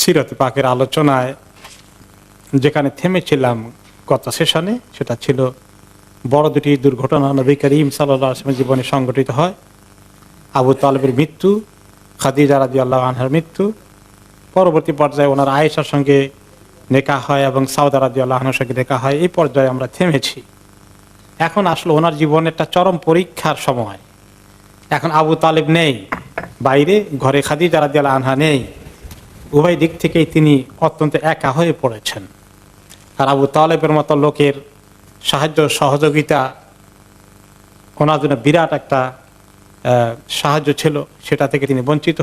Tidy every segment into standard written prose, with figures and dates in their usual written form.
সিরাত পাকের আলোচনায় যেখানে থেমেছিলাম গত সেশনে, সেটা ছিল বড় দুটি দুর্ঘটনা নবী করিম সাল্লাল্লাহু আলাইহি ওয়াসাল্লামের জীবনে সংঘটিত হয়। আবু তালেবের মৃত্যু, খাদিজা রাদিয়াল্লাহু আনহার মৃত্যু, পরবর্তী পর্যায়ে ওনার আয়েশার সঙ্গে নেকাহ হয় এবং সাউদা রাদিয়াল্লাহু আনহার সঙ্গে নেকাহ হয়। এই পর্যায়ে আমরা থেমেছি। এখন আসলে ওনার জীবনে একটা চরম পরীক্ষার সময়। এখন আবু তালেব নেই, বাইরে, ঘরে খাদিজা রাদিয়াল্লাহু আনহা নেই। উভয় দিক থেকেই তিনি অত্যন্ত একা হয়ে পড়েছেন। আর আবু তালেবের মতো লোকের সাহায্য সহযোগিতা ওনার জন্য বিরাট একটা সাহায্য ছিল, সেটা থেকে তিনি বঞ্চিত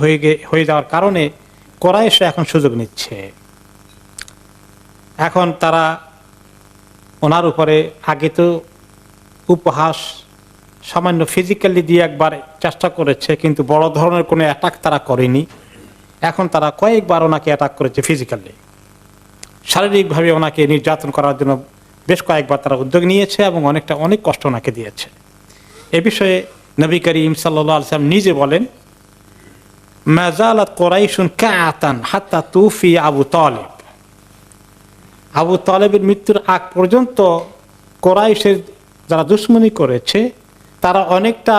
হয়ে যাওয়ার কারণে কুরাইশ এখন সুযোগ নিচ্ছে। এখন তারা ওনার উপরে আগে তো উপহাস সামান্য ফিজিক্যালি দিয়ে একবার চেষ্টা করেছে, কিন্তু বড় ধরনের কোনো অ্যাটাক তারা করেনি। এখন তারা কয়েকবার ওনাকে অ্যাটাক করেছে ফিজিক্যালি, শারীরিকভাবে ওনাকে নির্যাতন করার জন্য বেশ কয়েকবার তারা উদ্যোগ নিয়েছে এবং অনেক কষ্ট ওনাকে দিয়েছে। এ বিষয়ে নবী করিম সাল্লাল্লাহু আলাইহি ওয়াসাল্লাম নিজে বলেন, মা যালাত কুরাইশুন কাআতান হাত্তা তুফি আবু তালেব। আবু তালেবের মৃত্যুর আগ পর্যন্ত কুরাইশের যারা দুশমনী করেছে তারা অনেকটা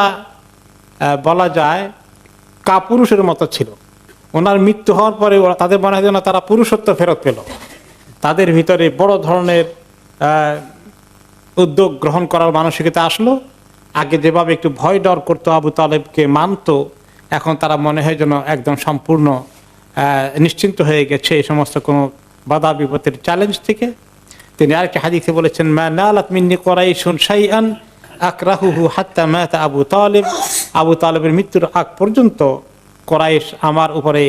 বলা যায় কাপুরুষের মতো ছিল। ওনার মৃত্যু হওয়ার পরে তাদের মনে হয় যেন তারা পুরুষত্ব ফেরত পেল। তাদের ভিতরে বড় ধরনের উদ্যোগ গ্রহণ করার মানসিকতা আসলো। আগে যেভাবে একটু ভয় ডর করতো, আবু তালেবকে মানতো, এখন তারা মনে হয় যেন একদম সম্পূর্ণ নিশ্চিন্ত হয়ে গেছে এই সমস্ত কোনো বাধা বিপত্তির চ্যালেঞ্জ থেকে। তিনি আরেকটা হাদিসে বলেছেন, মা নালাত মিন্নি কুরাইশুন শাইআন আকরাহুহু হাত্তা মাতা আবু তালেব। আবু তালেবের মৃত্যুর আগ পর্যন্ত কুরাইশ আমার উপরে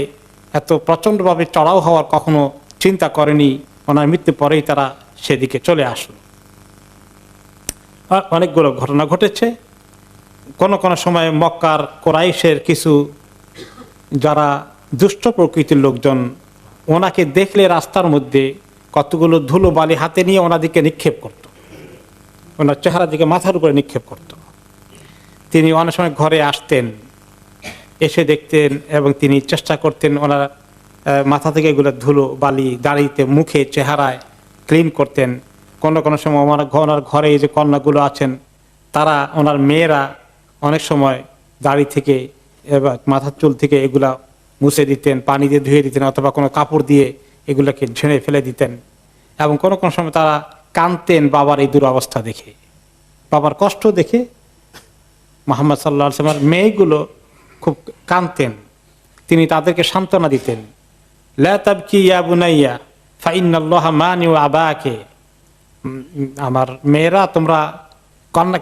এত প্রচণ্ডভাবে চড়াও হওয়ার কখনো চিন্তা করেনি। ওনার মৃত্যু পরেই তারা সেদিকে চলে আসলো। অনেকগুলো ঘটনা ঘটেছে। কোনো সময় মক্কার কুরাইশের কিছু যারা দুষ্ট প্রকৃতির লোকজন ওনাকে দেখলে রাস্তার মধ্যে কতগুলো ধুলো বালি হাতে নিয়ে ওনাদিকে নিক্ষেপ করত, ওনার চেহারার দিকে মাথার উপরে নিক্ষেপ করত। তিনি অনেক সময় ঘরে আসতেন, এসে দেখতেন এবং তিনি চেষ্টা করতেন ওনার মাথা থেকে এগুলো ধুলো বালি দাড়িতে, মুখে, চেহারায় ক্লিন করতেন। কোনো সময় ওনার ঘরে যে কন্যাগুলো আছেন তারা, ওনার মেয়েরা অনেক সময় দাড়ি থেকে এবার মাথার চুল থেকে এগুলা মুছে দিতেন, পানি দিয়ে ধুয়ে দিতেন, অথবা কোনো কাপড় দিয়ে এগুলোকে ঝেড়ে ফেলে দিতেন। এবং কোনো সময় তারা কাঁদতেন বাবার এই দুরবস্থা দেখে, বাবার কষ্ট দেখে। মুহাম্মদ সাল্লাল্লাহু আলাইহি ওয়াসাল্লামের মেয়েগুলো খুব কাঁদতেন, তিনি তাদেরকে সান্ত্বনা দিতেন, লা তাবকি ইয়া বুনাইয়া ফা ইন্নাল্লাহা মানিউ আবাকে। আমার মেয়েরা, তোমরা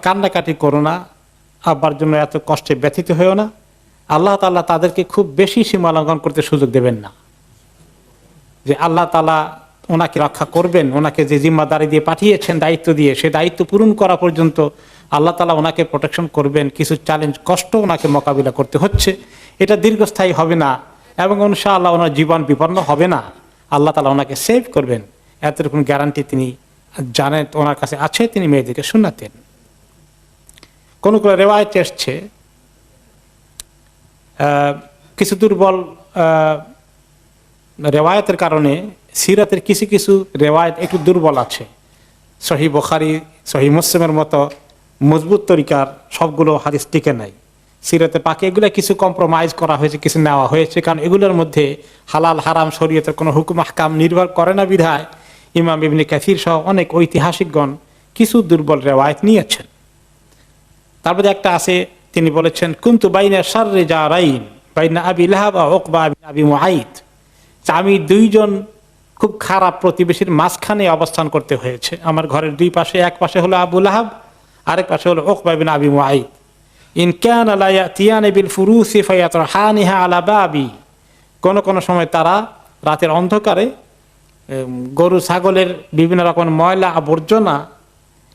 কান্নাকাটি করো না, আব্বার জন্য এত কষ্টে ব্যথিত হয়েও না। আল্লাহ তাআলা তাদেরকে খুব বেশি সীমা লঙ্ঘন করতে সুযোগ দেবেন না। যে আল্লাহ তাআলা ওনাকে রক্ষা করবেন, ওনাকে যে জিম্মাদারি দিয়ে পাঠিয়েছেন, দায়িত্ব দিয়ে, সে দায়িত্ব পূরণ করা পর্যন্ত আল্লাহ তাআলা ওনাকে প্রোটেকশন করবেন। কিছু চ্যালেঞ্জ, কষ্ট ওনাকে মোকাবিলা করতে হচ্ছে, এটা দীর্ঘস্থায়ী হবে না এবং ইনশাআল্লাহ ওনার জীবন বিপন্ন হবে না। আল্লাহ তাআলা ওনাকে সেভ করবেন, এতটুকু গ্যারান্টি তিনি জানেন, ওনার কাছে আছে। তিনি মেয়েদেরকে শোনাতেন। কোন রেওয়ায়েত এসছে কিছু দুর্বল রেওয়ায়েতের কারণে সিরাতের কিছু রেওয়ায়েত একটু দুর্বল আছে। সহিহ বুখারী, সহিহ মুসলিমের মতো মজবুত তরিকার সবগুলো হাদিস টিকে নাই। সিরাতে পাকে এগুলো কিছু কম্প্রোমাইজ করা হয়েছে, কিছু নেওয়া হয়েছে, কারণ এগুলোর মধ্যে হালাল হারাম শরীয়তের কোনো হুকুম আহকাম নির্ভর করে না বিধায় ইমাম ইবনে কাসির সহ অনেক ঐতিহাসিকগণ কিছু দুর্বল রেওয়ায়েত নিয়েছেন। তারপরে একটা আছে, তিনি বলেছেন, কুনতু বাইনা শাররি জারাইন বাইনা আবি লাহাব ওয়া উকবা বিন আবি মুআইদ। আমি দুইজন খুব খারাপ প্রতিবেশীর মাঝখানে অবস্থান করতে হয়েছে। আমার ঘরের দুই পাশে, এক পাশে হলো আবু লাহাব, আরেক পাশে হলো উকবা বিন আবি মুআইদ। ইন কানা লা ইয়াতিয়ানি বিল ফুরুসি ফায়াতরাহানিহা আলা বাবি। কোন সময় তারা রাতের অন্ধকারে গরু ছাগলের বিভিন্ন রকম ময়লা আবর্জনা,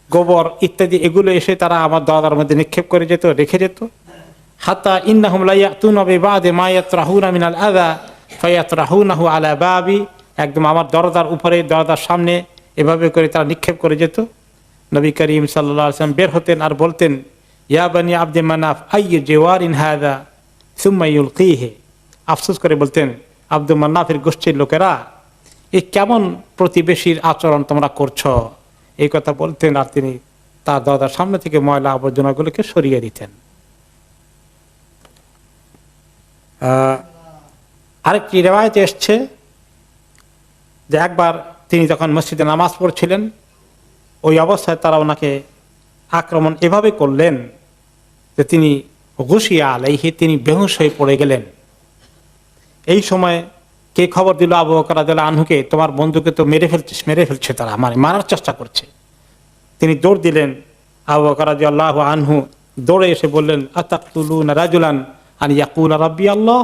গোবর ইত্যাদি এগুলো এসে তারা আমার দরজার মধ্যে নিক্ষেপ করে যেত, রেখে যেত। হাত্তা ইন্নাহুম লা ইয়াতুনা বিবাদি মা ইয়াতরাহুনা মিনাল আযা ফায়াতরাহুনাহু আলা বাবি। একদম আমার দরজার উপরে, দরজার সামনে এভাবে করে তারা নিক্ষেপ করে যেত। নবী করিম সাল্লাল্লাহু আলাইহি ওয়াসাল্লাম বের হতেন আর বলতেন, ইয়া বানি আব্দে মানাফ আইয়ু জিওয়ারিন হাযা সুম্মা ইউলকিহি। আফসোস করে বলতেন, আব্দুল মান্নাফের গোষ্ঠীর লোকেরা, এই কেমন প্রতিবেশীর আচরণ তোমরা করছো, এই কথা বলতেন। আর তিনি তার দরজার সামনে থেকে ময়লা আবর্জনাগুলোকে সরিয়ে দিতেন। আরেকটি রেওয়ায়েতে এসছে যে একবার তিনি যখন মসজিদে নামাজ পড়ছিলেন, ওই অবস্থায় তারা ওনাকে আক্রমণ এভাবে করলেন যে তিনি গুশিয়া আলাইহি, তিনি বেহুশ হয়ে পড়ে গেলেন। এই সময় কে খবর দিল আবু বকর রাদিয়াল্লাহু আনহুকে, তোমার বন্ধুকে তো মেরে ফেলছে তারা, মারার চেষ্টা করছে। তিনি দৌড় দিলেন। আবু বকর রাদিয়াল্লাহু আনহু দৌড়ে এসে বললেন, আতাকতুলুনা রাজুলান আন ইয়াকুলা রাব্বি আল্লাহ,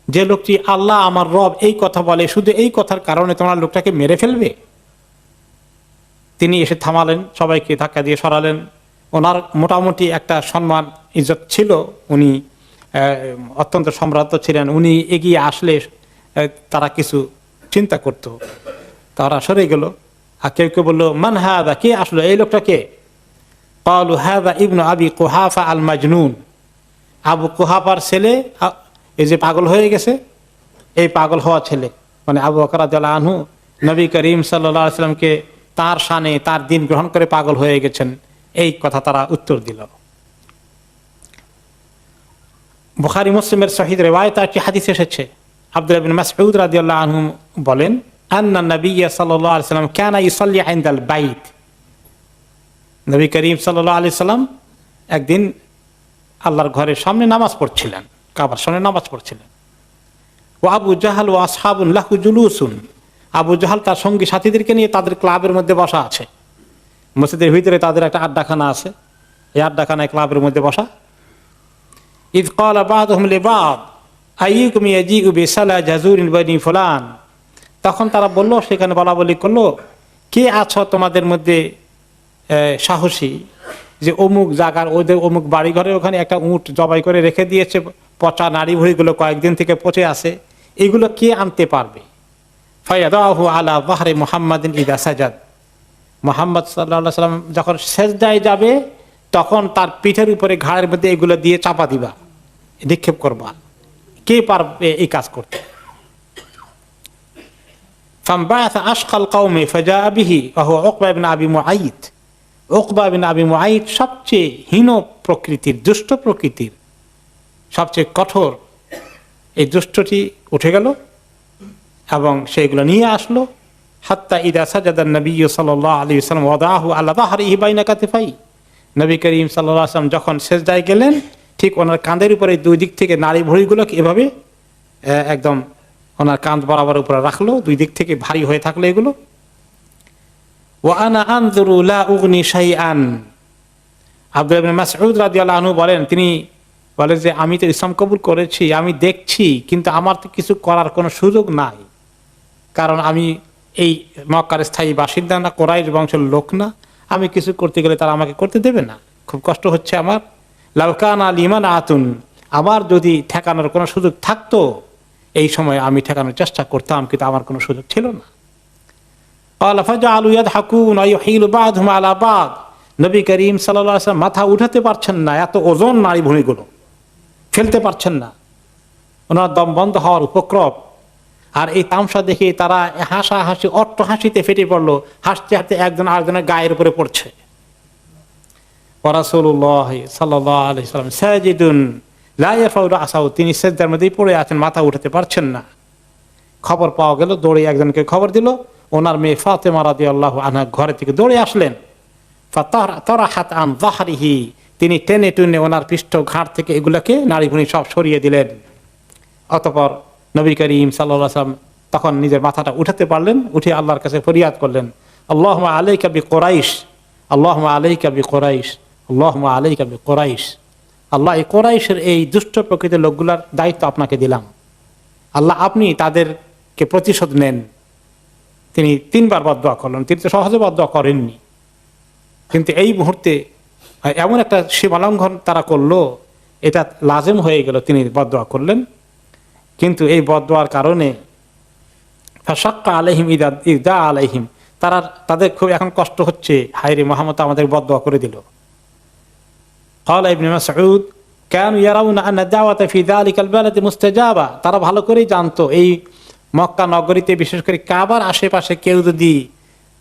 যে লোকটি আল্লাহ আমার রব এই কথা বলে, শুধু এই কথার কারণে তোমরা লোকটাকে মেরে ফেলবে? তিনি এসে থামালেন, সবাইকে ধাক্কা দিয়ে সরালেন। ওনার মোটামুটি একটা সম্মান ইজ্জত ছিল, উনি অত্যন্ত সম্ভ্রান্ত ছিলেন। উনি এগিয়ে আসলে তারা কিছু চিন্তা করত, তারা সরে গেল। আর কেউ কেউ বললো, মান হাদা, কে আসলো, এই লোকটা কে? ক্বালু হাদা ইবনু আবি কুহাফা আল মাজনুন, আবু কুহাফার ছেলে, এই যে পাগল হয়ে গেছে, এই পাগল হওয়া ছেলে। মানে আবু বকর রাদিয়াল্লাহু আনহু নবী করিম সাল্লাল্লাহু আলাইহি ওয়াসাল্লামকে তার শানে, তার দিন গ্রহণ করে পাগল হয়ে গেছেন, এই কথা তারা উত্তর দিল। বুখারী মুসলিমের সহিহ রিওয়ায়াতে একটি হাদিস এসেছে, আব্দুল্লাহ বিন মাসউদ রাদিয়াল্লাহু আনহু বলেন, আন্না নবী সাল্লাল্লাহু আলাইহি ওয়াসাল্লাম কানা ইসাল্লি ইনদাল বাইত, নবী করিম সাল্লাল্লাহু আলাইহি ওয়াসাল্লাম একদিন আল্লাহর ঘরের সামনে নামাজ পড়ছিলেন, কাবার সামনে নামাজ পড়ছিলেন। ও আবু জাহাল ও আসহাবুন লাহু জুলুসুন, আবু জাহাল তার সঙ্গী সাথীদেরকে নিয়ে তাদের ক্লাবের মধ্যে বসা আছে। মসজিদের ভিতরে তাদের একটা আড্ডাখানা আছে, এই আড্ডাখানায় ক্লাবের মধ্যে বসা। ইয ক্বালা বা'দুহুম লিবা'দ আইয়ুকুম ইয়াজিউ বিসালা জাযুরিন বানি ফুলান, তখন তারা বলল, সেখানে বলা বলি করলো, কে আছো তোমাদের মধ্যে সাহসী, যে অমুক জায়গার ওদের অমুক বাড়ি ঘরে ওখানে একটা উট জবাই করে রেখে দিয়েছে, পচা নাড়ি ভুড়িগুলো কয়েকদিন থেকে পচে আছে, এগুলো কে আনতে পারবে? ফায়াদাহু আলা যাহরি মুহাম্মাদিন ইযা সাজাদ, মুহাম্মদ সাল্লাল্লাহু আলাইহি ওয়াসাল্লাম যখন সেজদায় যাবে তখন তার পিঠের উপরে ঘাড়ের মধ্যে এগুলো দিয়ে চাপা দিবা, নিক্ষেপ করবা, কে পারবে এই কাজ করতে? ফামবাআসা আশকাল কওমি ফাজাআ বিহি ওয়া হুয়া উকবা ইবনে আবি মুআইত, উকবা বিন আবি মুআইত সবচেয়ে হীন প্রকৃতির, দুষ্ট প্রকৃতির, সবচেয়ে কঠোর এই দুষ্টটি উঠে গেল এবং সেগুলো নিয়ে আসলো। হাত্তা ইদা সাজাদা নবী সাল্লাল্লাহু আলাইহি ওয়াসাল্লাম ওয়াদাহু আলা যাহরিহি বাইনা কাতিফাই, নবী করিম সাল্লাল্লাহু আলাইহি ওয়াসাল্লাম যখন সেজদায় গেলেন, ঠিক ওনার কাঁধের উপরে দুই দিক থেকে নাড়ি ভুঁড়িগুলোকে এভাবে একদম ওনার কাঁধ বরাবর উপরে রাখলো, দুই দিক থেকে ভারী হয়ে থাকলো এগুলো। ওয়া আনা আনজুরু লা উগনি শাইআন, আব্দুল্লাহ ইবনে মাসউদ রাদিয়াল্লাহু আনহু বলেন, তিনি বলেন যে আমি তো ইসলাম কবুল করেছি, আমি দেখছি, কিন্তু আমার তো কিছু করার কোনো সুযোগ নাই, কারণ আমি এই মক্কার স্থায়ী বাসিন্দা না, কুরাইশ বংশের লোক না, আমি কিছু করতে গেলে তারা আমাকে করতে দেবে না, খুব কষ্ট হচ্ছে আমার। লাউ কানা লিমান আতুন, আমার যদি ঠেকানোর কোনো সুযোগ থাকতো এই সময় আমি ঠেকানোর চেষ্টা করতাম, কিন্তু আমার কোনো সুযোগ ছিল না। নবী করিম সাল্লাল্লাহু আলাইহি ওয়াসাল্লাম মাথা উঠাতে পারছেন না, এত ওজন নারী ভূমিগুলো ফেলতে পারছেন না, ওনার দম বন্ধ হওয়ার উপক্রম। আর এই তামসা দেখে তারা হাসাহাসি, অট্ট হাসিতে ফেটে পড়লো, হাসতে হাসতে একজন আরেকজনের গায়ের উপরে পড়ছে। রাসূলুল্লাহ সাল্লাল্লাহু আলাইহি ওয়াসাল্লাম সাজিদুন লা ইয়ারফাউ রাসাহু, তিনি সিজদার মধ্যেই পড়ে আছেন, মাথা উঠাতে পারছেন না। খবর পাওয়া গেল, দৌড়ে একজনকে খবর দিল, ওনার মেয়ে ফাতেমা রাদিয়াল্লাহু আনহা ঘরে থেকে দৌড়ে আসলেন। ফাতারাহাত আন যাহরিহি, তিনি টেনে টুনে ওনার পৃষ্ঠ ঘাড় থেকে এগুলোকে নাড়িভুঁড়ি সব সরিয়ে দিলেন। অতঃপর নবী করিম সাল্লাল্লাহু আলাইহি ওয়াসাল্লাম তখন নিজের মাথাটা উঠাতে পারলেন, উঠে আল্লাহর কাছে ফরিয়াদ করলেন, আল্লাহুম্মা আলাইকা বিকুরাইশ, আল্লাহুম্মা আলাইকা বিকুরাইশ, আল্লাহুম্মা আলাইকা বিকুরাইশ, আল্লাহ এই কুরাইশের এই দুষ্ট প্রকৃতির লোকগুলার দায়িত্ব আপনাকে দিলাম, আল্লাহ আপনি তাদেরকে প্রতিশোধ নেন। তিনি তিনবার বদদোয়া করলেন, তিনি তো সহজে বদদোয়া করেননি, কিন্তু এই মুহূর্তে এমন একটা সীমালঙ্ঘন তারা করলো, এটা লাজেম হয়ে গেল, তিনি বদদোয়া করলেন। কিন্তু এই বদদোয়ার কারণে ফাশাক্কা আলাইহিম ইদা আলাইহিম, তাদের খুব এখন কষ্ট হচ্ছে, হায়রে মুহাম্মদ আমাদের বদদোয়া করে দিল। ক্বালা ইবনে মাসউদ কানু ইয়ারাউনা আন্না দাওয়াতা ফি যালিকাল বালাদি মুস্তাজাবা, তারা ভালো করেই জানতো এই মক্কা নগরীতে বিশেষ করে কাবার আশেপাশে কেউ যদি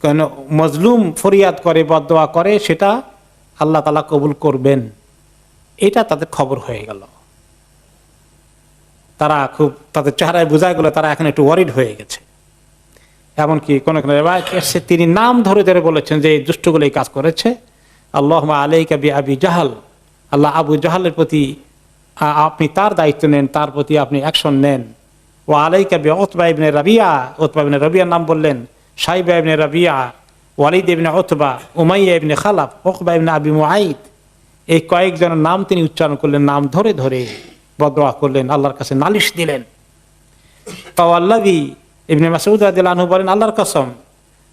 কোনো মজলুম ফরিয়াদ করে, বদদোয়া করে, সেটা আল্লাহ তাআলা কবুল করবেন। এটা তাদের খবর হয়ে গেল। তারা খুব, তাদের চেহারায় বোঝা গেল তারা এখন একটু ওয়ারিড হয়ে গেছে। এমনকি কোন কোন রিওয়ায়াত এসেছে তিনি নাম ধরে ধরে বলেছেন যে এই দুষ্টগুলো এই কাজ করেছে। আল্লাহুম্মা আলাইকা বিআবি জাহাল, আল্লাহ আবু জাহালের প্রতি আপনি তার দায়িত্ব নেন, তার প্রতি আপনি অ্যাকশন নেন। ও আলাইকা বি Utba ibn Rabia, Utba ibn রাবিয়ার নাম বললেন, Shaiba ibn Rabia, Walid ibn Utba, Umayya ibn Khalaf, Uqba ibn Abi Muait, এই কয়েকজনের নাম তিনি উচ্চারণ করলেন, নাম ধরে ধরে বদদোয়া করলেন, আল্লাহর কাছে নালিশ দিলেন। ফাওয়াল্লাযী, ইবনে মাসউদ রাদিয়াল্লাহু আনহু বলেন, আল্লাহর কসম,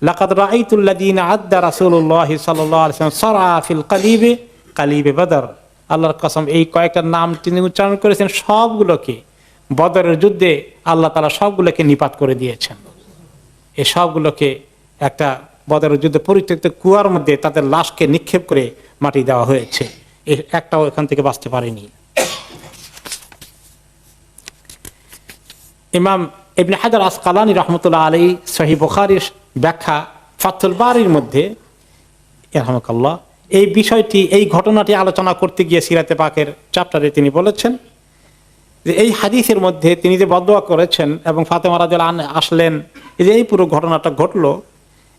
লাকাদ রাআইতুল লাযীনা আদ্দা রাসূলুল্লাহ সাল্লাল্লাহু আলাইহি ওয়াসাল্লাম সারআ ফিল কালিবে কালিবে বদর। আল্লাহর কসম, এই কয়েকটা নাম তিনি উচ্চারণ করেছেন, সবগুলোকে বদরের যুদ্ধে আল্লাহ তাআলা সবগুলোকে নিপাত করে দিয়েছেন। এই সবগুলোকে একটা বদরের যুদ্ধে পরিত্যক্ত কুয়ার মধ্যে তাদের লাশকে নিক্ষেপ করে মাটি দেওয়া হয়েছে, একটাও এখান থেকে বাঁচতে পারেনি। ইমাম ইবনে হাজার আসকালানী রাহমাতুল্লাহ আলাইহি সহিহ বুখারীর ব্যাখ্যা ফাথুল বারীর মধ্যে রাহমাকাল্লাহ এই বিষয়টি, এই ঘটনাটি আলোচনা করতে গিয়ে সিরাতে পাকের চ্যাপ্টারে তিনি বলেছেন যে এই হাদিসের মধ্যে তিনি যে বদদোয়া করেছেন এবং ফাতেমা রাদিয়াল্লাহু আনহা আসলেন, এই পুরো ঘটনাটা ঘটলো,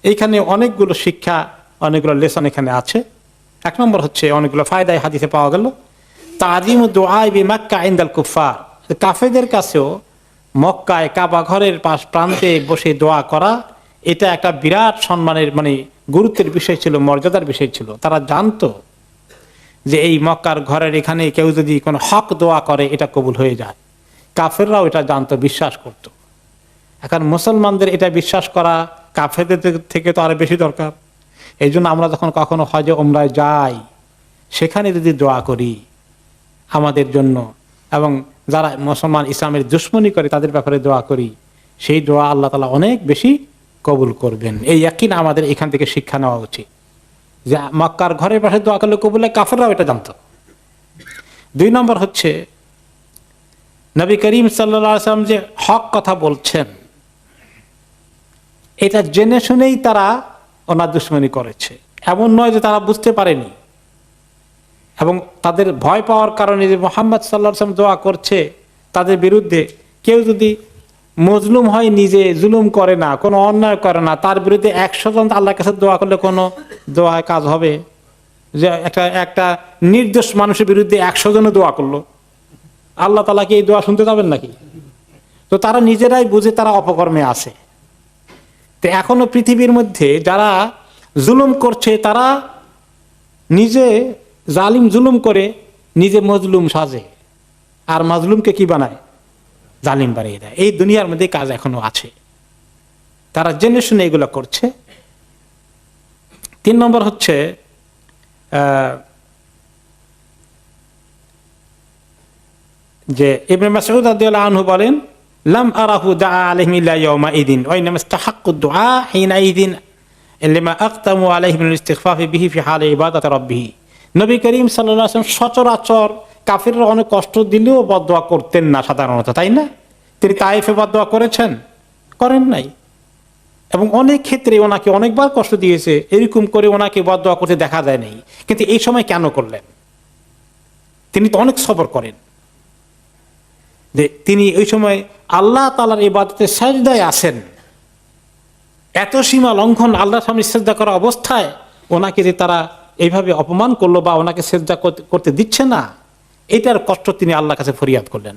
এইখানে অনেকগুলো শিক্ষা, অনেকগুলো লেসন এখানে আছে। এক নম্বর হচ্ছে অনেকগুলো ফায়দায় হাদিসে পাওয়া গেল। তাজিমু দুআ বি মক্কা ইনদাল কুফার, কাফেরদের কাছেও মক্কায় কাবা ঘরের পাশ প্রান্তে বসে দোয়া করা, এটা একটা বিরাট সম্মানের মানে গুরুত্বের বিষয় ছিল, মর্যাদার বিষয় ছিল। তারা জানতো যে এই মক্কার ঘরের এখানে কেউ যদি কোনো হক দোয়া করে এটা কবুল হয়ে যায়। কাফেররাও এটা জানতো, বিশ্বাস করত। এখন মুসলমানদের এটা বিশ্বাস করা কাফেরদের থেকে তো আরো বেশি দরকার। এই জন্য আমরা যখন কখনো হজে ওমরায় যাই, সেখানে যদি দোয়া করি আমাদের জন্য, এবং যারা মুসলমান ইসলামের দুশমনি করে তাদের ব্যাপারে দোয়া করি, সেই দোয়া আল্লাহ তাআলা অনেক বেশি কবুল করবেন। এই ইয়াকিন আমাদের এখান থেকে শিক্ষা নেওয়া উচিত যে মক্কার ঘরের পাশে দোয়া করলে কবুল হয়, কাফেররাও এটা জানতো। দুই নম্বর হচ্ছে নবী করিম সাল্লাল্লাহু আলাইহি ওয়াসাল্লাম যে হক কথা বলছেন, এটা জেনে শুনেই তারা ওনার দুশমনি করেছে, এমন নয় যে তারা বুঝতে পারেনি। এবং তাদের ভয় পাওয়ার কারণে যে মুহাম্মদ সাল্লাল্লাহু আলাইহি ওয়াসাল্লাম দোয়া করছে তাদের বিরুদ্ধে, কেউ যদি মজলুম হয়, নিজে জুলুম করে না, কোনো অন্যায় করে না, তার বিরুদ্ধে 100 জন আল্লাহর কাছে দোয়া করলে কোনো দোয়ায় কাজ হবে? যে একটা নির্দোষ মানুষের বিরুদ্ধে 100 জনে দোয়া করলো, আল্লাহ তাআলা কি এই দোয়া শুনতে যাবেন নাকি? তো তারা নিজেরাই বুঝে তারা অপকর্মে আছে। তো এখনো পৃথিবীর মধ্যে যারা জুলুম করছে, তারা নিজে জালিম জুলুম করে নিজে মজলুম সাজে, আর মাজলুমকে কি বানায়? জালিম বানিয়ে দেয়। এই দুনিয়ার মধ্যে কাজ এখনো আছে, তারা জেনে শুনে এগুলো করছে। 3 নম্বর হচ্ছে যে ইবনে মাসউদ রাদিয়াল্লাহু আনহু বলেন, লাম আরাহু দাআ আলাইহিম ইল্লা ইয়াওমা ইদিন ওয়া ইনমা ইসতাহাক্কু দুআ হিনা ইদিন লিমা আqতামু আলাইহিম মিনাল ইস্তিগফাফি বিহি ফি হালি ইবাদাতি রাব্বিহি। নবী করিম সাল্লাল্লাহু আলাইহি ওয়াসাল্লাম সচরাচর কাফিররা অনেক কষ্ট দিলেও বদদোয়া করতেন না সাধারণত, তাই না? তিনি তায়েফে বদদোয়া করেছেন? করেন নাই। এবং অনেক ক্ষেত্রে ওনাকে অনেকবার কষ্ট দিয়েছে, এরকম করে ওনাকে বদদোয়া করতে দেখা যায় নাই। কিন্তু এই সময় কেন করলেন? তিনি তো অনেক সবর করেন, যে তিনি ওই সময় আল্লাহ তাআলার ইবাদতে সাজদায় আছেন। এত সীমা লঙ্ঘন, আল্লাহর সামনে সিজদা করা অবস্থায় ওনাকে যে তারা এইভাবে অপমান করলো বা ওনাকে সিজদা করতে দিচ্ছে না, এটার কষ্ট তিনি আল্লাহর কাছে ফরিয়াদ করলেন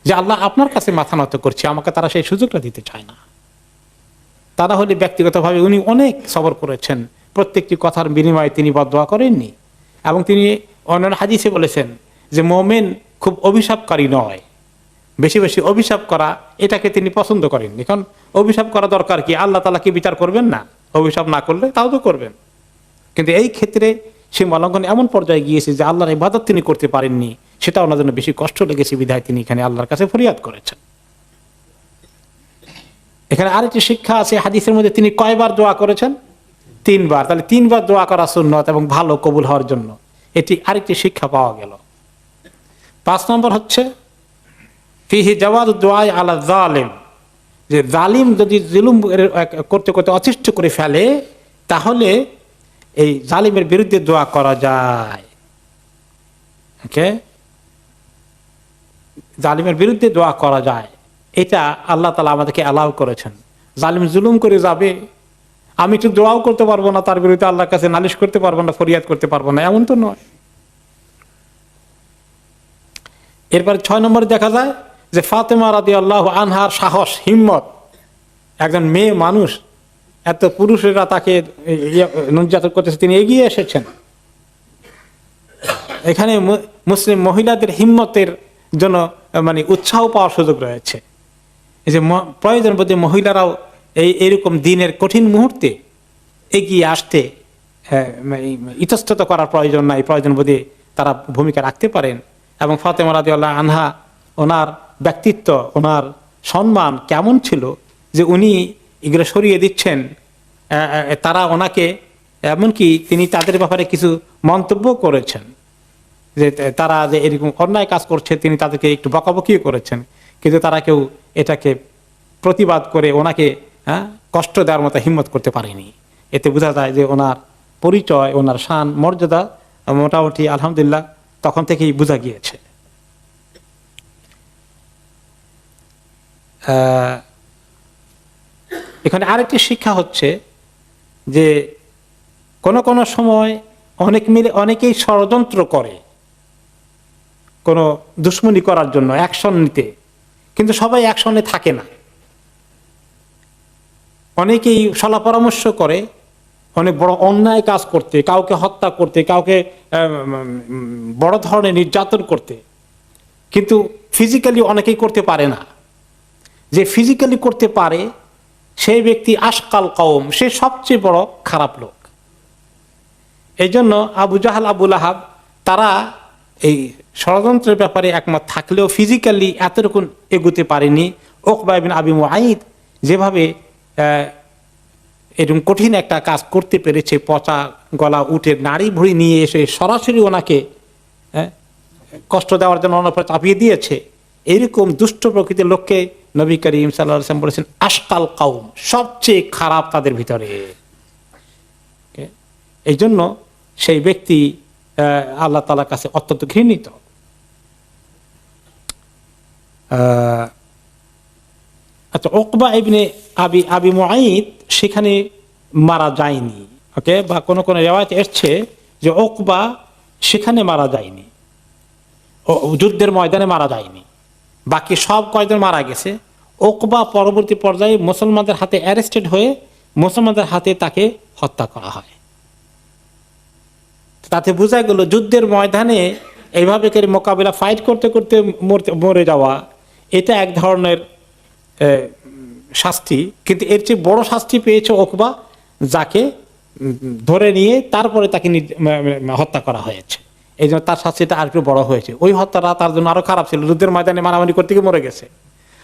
যে আল্লাহ আপনার কাছে মাথা নত করছি, আমাকে তারা সেই সুযোগটা দিতে চায় না। তারা হলে ব্যক্তিগতভাবে উনি অনেক সবর করেছেন, প্রত্যেকটি কথার বিনিময়ে তিনি বদদোয়া করেননি। এবং তিনি অন্যান্য হাদিসে বলেছেন যে মুমিন খুব অভিশাপকারী নয়, বেশি বেশি অভিশাপ করা এটাকে তিনি পছন্দ করেননি। কারণ অভিশাপ করা দরকার কি? আল্লাহ তাআলা কি বিচার করবেন না? অভিশাপ না করলে তাও তো করবেন। কিন্তু এই ক্ষেত্রে সীমা লঙ্ঘন এমন পর্যায়ে গিয়েছে যে আল্লাহর ইবাদত তিনি করতে পারেননি, সেটা ওনার জন্য বেশি কষ্ট লেগেছে, বিধায় তিনি এখানে আল্লাহর কাছে ফরিয়াদ করেছেন। এখানে আরেকটি শিক্ষা আছে হাদিসের মধ্যে, তিনি কয়বার দোয়া করেছেন? 3 বার। তাহলে 3 বার দোয়া করা সুন্নত এবং ভালো কবুল হওয়ার জন্য, এটি আরেকটি শিক্ষা পাওয়া গেল। 5 নম্বর হচ্ছে ফিহি জাওয়াজ দুআ আলা যালিম, যে জালিম যদি জুলুম করতে করতে অতিষ্ঠ করে ফেলে তাহলে এই জালিমের বিরুদ্ধে দোয়া করা যায়। ওকে, জালিমের বিরুদ্ধে দোয়া করা যায়, এটা আল্লাহ তাআলা আমাদেরকে অ্যালাউ করেছেন। জালিম জুলুম করে যাবে, আমি একটু দোয়াও করতে পারবো না, তার বিরুদ্ধে আল্লাহর কাছে নালিশ করতে পারবো না, ফরিয়াদ করতে পারবো না, এমন তো নয়। এরপর 6 নম্বরে দেখা যায় যে ফাতেমা রাদিয়াল্লাহু আনহার সাহস, হিম্মত, একজন মেয়ে মানুষ, এত পুরুষেরা তাকে নির্যাতন করতেছে, তিনি এগিয়ে এসেছেন। এখানে মুসলিম মহিলাদের হিম্মতের জন্য মানে উৎসাহ পাওয়ার সুযোগ রয়েছে। এই যে প্রয়োজন বোধে মহিলারাও এইরকম দিনের কঠিন মুহূর্তে এগিয়ে আসতে ইতস্তত করার প্রয়োজন নাই, প্রয়োজন বোধে তারা ভূমিকা রাখতে পারেন। এবং ফাতেমা রাদিয়াল্লাহু আনহা, ওনার ব্যক্তিত্ব, ওনার সম্মান কেমন ছিল যে উনি এগুলো সরিয়ে দিচ্ছেন। তারা ওনাকে, এমনকি তিনি তাদের ব্যাপারে কিছু মন্তব্য করেছেন যে তারা যে এরকম অন্যায় কাজ করছে, তিনি তাদেরকে একটু বকাবকিও করেছেন, কিন্তু তারা কেউ এটাকে প্রতিবাদ করে ওনাকে কষ্ট দেওয়ার মতো হিম্মত করতে পারেনি। এতে বোঝা যায় যে ওনার পরিচয়, ওনার শান, মর্যাদা মোটামুটি আলহামদুলিল্লাহ তখন থেকেই বোঝা গিয়েছে। এখানে আরেকটি শিক্ষা হচ্ছে যে কোন কোন সময় অনেকেই ষড়যন্ত্র করে কোন দুশ্মনী করার জন্য, অ্যাকশন নিতে, কিন্তু সবাই অ্যাকশনে থাকে না। অনেকেই সলা পরামর্শ করে অনেক বড় অন্যায় কাজ করতে, কাউকে হত্যা করতে, কাউকে বড় ধরনের নির্যাতন করতে, কিন্তু ফিজিক্যালি অনেকেই করতে পারে না। যে ফিজিক্যালি করতে পারে সেই ব্যক্তি আশকাল কওম, সে সবচেয়ে বড় খারাপ লোক। এই জন্য আবু জাহাল, আবু লাহাব, তারা এই ষড়যন্ত্রের ব্যাপারে একমত থাকলেও ফিজিক্যালি এতটুকু এগুতে পারেনি। উকবা ইবনে আবি মুআইদ যেভাবে এরকম কঠিন একটা কাজ করতে পেরেছে, পচা গলা উঠে নাড়ি ভুড়ি নিয়ে এসে সরাসরি ওনাকে কষ্ট দেওয়ার জন্য ওনার উপর চাপিয়ে দিয়েছে, এইরকম দুষ্ট প্রকৃতির লোককে নবী করিম সাল্লাল্লাহু আলাইহি ওয়াসাল্লাম বলেছেন আশকাল কওম, সবচেয়ে খারাপ তাদের ভিতরে। এই জন্য সেই ব্যক্তি আল্লাহ তাআলার কাছে অত্যন্ত ঘৃণিত। আচ্ছা, উকবা ইবনে আবি মুআইদ সেখানে মারা যায়নি। ওকে, বা কোন কোন রিওয়ায়াতে এসেছে যে উকবা সেখানে মারা যায়নি, যুদ্ধের ময়দানে মারা যায়নি, বাকি সব কয়েকজন মারা গেছে। উকবা পরবর্তী পর্যায়ে মুসলমানদের হাতে অ্যারেস্টেড হয়ে মুসলমানদের হাতে তাকে হত্যা করা হয়। তাতে বোঝা গেল যুদ্ধের ময়দানে এইভাবে করে মোকাবিলা, ফাইট করতে করতে মরে যাওয়া, এটা এক ধরনের শাস্তি, কিন্তু এর চেয়ে বড় শাস্তি পেয়েছে উকবা, যাকে ধরে নিয়ে তারপরে তাকে হত্যা করা হয়েছে। এই জন্য তার শাস্তিটা আর একটু বড় হয়েছে। ওই হত্যাটা তার জন্য আরো খারাপ ছিল, যুদ্ধের ময়দানে মারামারি করতে গিয়ে মরে গেছে,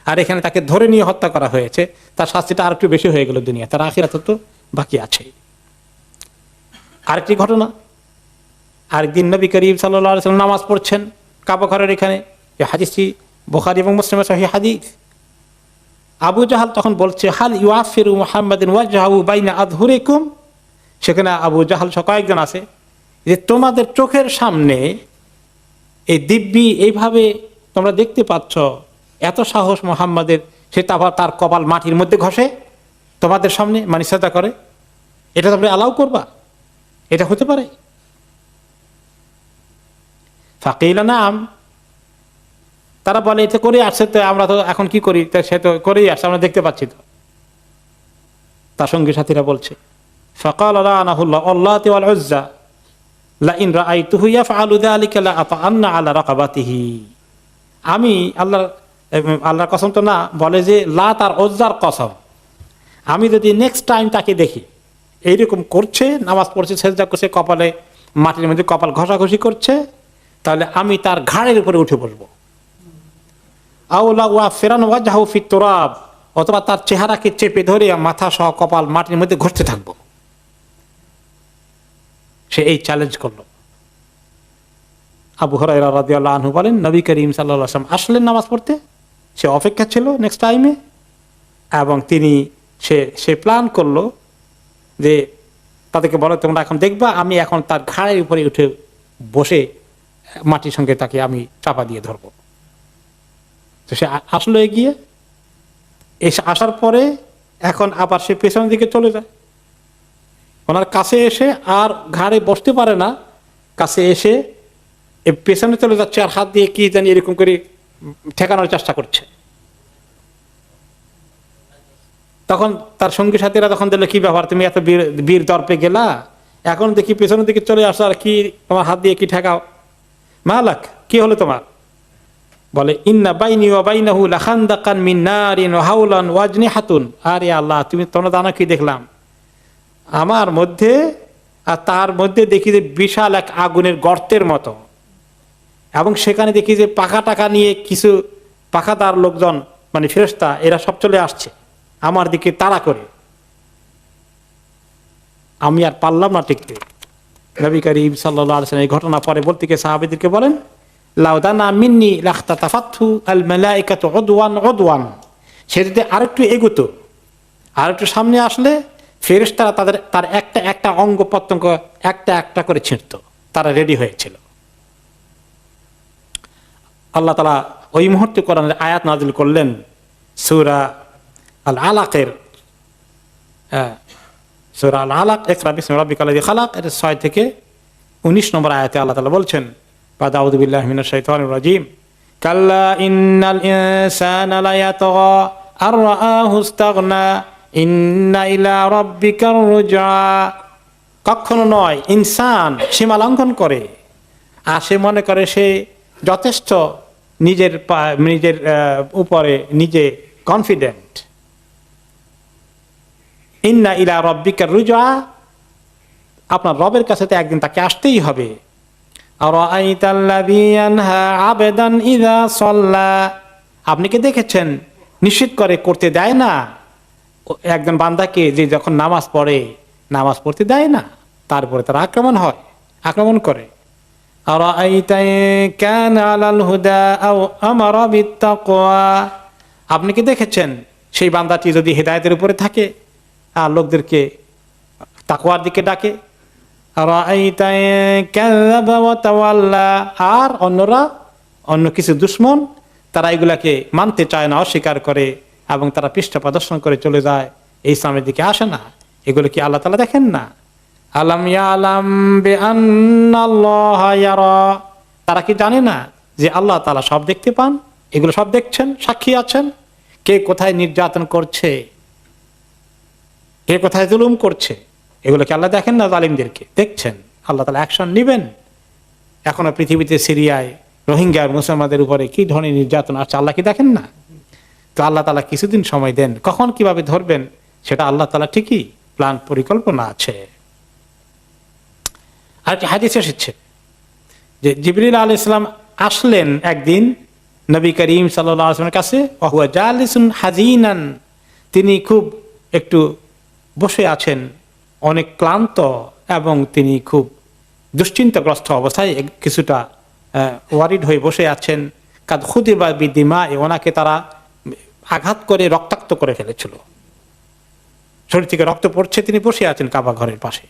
আর এখানে তাকে ধরে নিয়ে হত্যা করা হয়েছে, তার শাস্তিটা আর একটু বেশি হয়ে গেল দুনিয়া, তার আখিরাত তো বাকি আছে। আরেকটি ঘটনা, আরেকদিন নবী করিম সাল্লাল্লাহু আলাইহি ওয়াসাল্লাম নামাজ পড়ছেন কাবা ঘরের এখানে, এই হাদিসটি বুখারী এবং মুসলিমের সহিহ হাদিস। আবু জাহাল তখন বলছে হাল ইউআফিরু মুহাম্মাদিন ওয়াজহাহু বাইনা আযহুরিকুম, সেখানে আবু জাহাল সহ কয়েকজন আছে, যে তোমাদের চোখের সামনে এই দিব্যি এইভাবে তোমরা দেখতে পাচ্ছ, এত সাহস মুহাম্মাদের, সে তার কপাল মাটির মধ্যে ঘষে তোমাদের সামনে মানে সাজদা করে, এটা তোমরা অ্যালাউ করবা? এটা হতে পারে? ফাকিলা নাম, তারা বলে এটা করে আসছে, তো আমরা তো এখন কি করি, সে তো করেই আসছে, আমরা দেখতে পাচ্ছি তো। তার সঙ্গী সাথীরা বলছে ফাকাল লানাহুল্লাহ আল্লাতি ওয়াল উজ্জা লা ইন রাআইতুহু ইয়াফআলু যালিকা লা আতাআন্না আলা রাকাবাতিহি, আমি আল্লাহর কসম তো না, বলে যে লাত আর উজ্জার কসম, আমি যদি নেক্সট টাইম তাকে দেখি এইরকম করছে, নামাজ পড়ছে, সেজদা করছে, কপালে মাটির মধ্যে কপাল ঘষাঘষি করছে, তাহলে আমি তার ঘাড়ের উপরে উঠে বসবো। আওলা ওয়া ফিরান ওয়াজহাহু ফিত তুরাব, অথবা তার চেহারাকে চেপে ধরে মাথা সহ কপাল মাটির মধ্যে ঘষতে থাকবো। সে এই চ্যালেঞ্জ করলো। আবু হুরায়রা রাদিয়াল্লাহু আনহু বলেন, নবী করিম সাল্লাল্লাহু আলাইহি ওয়াসাল্লাম আসলেন নামাজ পড়তে, সে অপেক্ষা ছিল নেক্সট টাইমে, এবং তিনি সে প্ল্যান করলো যে তাদেরকে বলে তোমরা এখন দেখবা আমি এখন তার ঘাড়ের উপরে উঠে বসে মাটির সঙ্গে তাকে আমি চাপা দিয়ে ধরবো। তো সে আসলো এগিয়ে, এসে আসার পরে এখন আবার সে পেছনের দিকে চলে যায়, ওনার কাছে এসে আর ঘাড়ে বসতে পারে না, কাছে এসে পেছনে চলে যাচ্ছে আর হাত দিয়ে কি জানি এরকম করে ঠেকানোর চেষ্টা করছে। তখন তার সঙ্গী সাথীরা তখন দিল, কি ব্যাপার, তুমি এত বীর দর্পে গেলা, এখন দেখি পেছনের দিকে চলে আসো আর কি তোমার হাত দিয়ে কি ঠেকাও, মালাক কি হলো তোমার? বলে, ইন্না বাইনি ওয়া বাইনাহু লাখান্দাকান মিন নারিন ওয়া হাওলান ওয়া আজনিহাতুন। আরে আল্লাহ, তোমরা জানো কি দেখলাম? আমার মধ্যে আর তার মধ্যে দেখি যে বিশাল এক আগুনের গর্তের মতো, এবং সেখানে দেখি যে পাখা টাকা নিয়ে কিছু পাখাদার লোকজন, মানে ফেরেশতা, এরা সব চলে আসছে আমার দিকে তাড়া করে। আমি আর পারলাম না টিকতে। নবী করিম সাল্লাল্লাহু আলাইহি ওয়াসাল্লাম এই ঘটনা পরে বলতে গিয়ে সাহাবীদেরকে বলেন, লাউদানা মিন্নি লাখতাতাফাতহু আল মালাইকাতু উদওয়ান উদওয়ান। সে যদি আরেকটু এগোতো, আরেকটু সামনে আসলে ফেরেশতারা তার একটা একটা অঙ্গ প্রত্যঙ্গ একটা একটা করে ছিঁড়ত। তারা রেডি হয়েছিল। আল্লাহ তাআলা ওই মুহূর্তে কোরআনের আয়াত নাযিল করলেন, সূরা আল আলাকের সূরা আল আলাক, ইকরা বিসমি রাব্বিকাল্লাযী খালাক, এর 6 থেকে 19 নম্বর আয়াতে আল্লাহ তাআলা বলছেন, আউযু বিল্লাহি মিনাশ শাইতানির রাজীম, কাল্লা ইন্নাল ইনসানা লায়াতগা আর রাআহু ইসতাগনা ইন্না ইলা রাব্বিকার রুজা। কখনো নয়, ইনসান সীমা লঙ্ঘন করে আর সে মনে করে সে যথেষ্ট নিজের উপরে নিজে কনফিডেন্ট। ইন্না ইলা রাব্বিকার রুজা, আপনার রবের কাছে তো একদিন তাকে আসতেই হবে। আরাআইতাল্লাযী ইয়ানহা আবদান ইযা সাল্লা, আপনি কি দেখেছেন নিষেধ করতে দেয় না একজন বান্দাকে, যে যখন নামাজ পড়ে নামাজ পড়তে দেয় না, তারপরে তার আক্রমণ করে। আরাআইতা কানা আলাল হুদা আও আমারা বিত্তাকওয়া, আপনি কি দেখেছেন সেই বান্দাটি যদি হেদায়েতের উপরে থাকে আর লোকদেরকে তাকওয়ার দিকে ডাকে। আর অন্য কিছু দুশ্মন, তারা এগুলাকে মানতে চায় না, অস্বীকার করে এবং তারা পৃষ্ঠ প্রদর্শন করে চলে যায়, এই ইসলামের দিকে আসে না। এগুলো কি আল্লাহ তাআলা দেখেন না? আলাম ইয়ালাম বিআন্নাল্লাহা ইয়ারা, তারা কি জানে না যে আল্লাহ তাআলা সব দেখতে পান? এগুলো সব দেখছেন, সাক্ষী আছেন। কে কোথায় নির্যাতন করছে, কে কোথায় জুলুম করছে, এগুলো কি আল্লাহ দেখেন না? জালিমদেরকে দেখছেন, আল্লাহ তাআলা অ্যাকশন নেবেন। এখনো পৃথিবীতে সিরিয়ায় রোহিঙ্গা মুসলমানদের উপরে কি ধরনের নির্যাতন আসছে, আল্লাহ কি দেখেন না? তো আল্লাহ তাআলা কিছুদিন সময় দেন, কখন কিভাবে ধরবেন সেটা আল্লাহ তাআলা ঠিকই প্ল্যান পরিকল্পনা আছে। আর হাদিসে এসেছে যে জিবরিল আলাইহিস সালাম আসলেন একদিন নবী করিম সাল্লাল্লাহু আলাইহি ওয়াসাল্লামের কাছে, ওয়া হুয়া জালিসুন হাজিনান, তিনি খুব একটু বসে আছেন, অনেক ক্লান্ত, এবং তিনি খুব দুশ্চিন্তাগ্রস্ত অবস্থায় কিছুটা ওয়ারিড হয়ে বসে আছেন। কাদ খুদিবা বিদিমা, ওনাকে তারা আঘাত করে রক্তাক্ত করে ফেলেছিল, শরীর থেকে রক্ত পড়ছে, তিনি বসে আছেন কাবা ঘরের পাশে।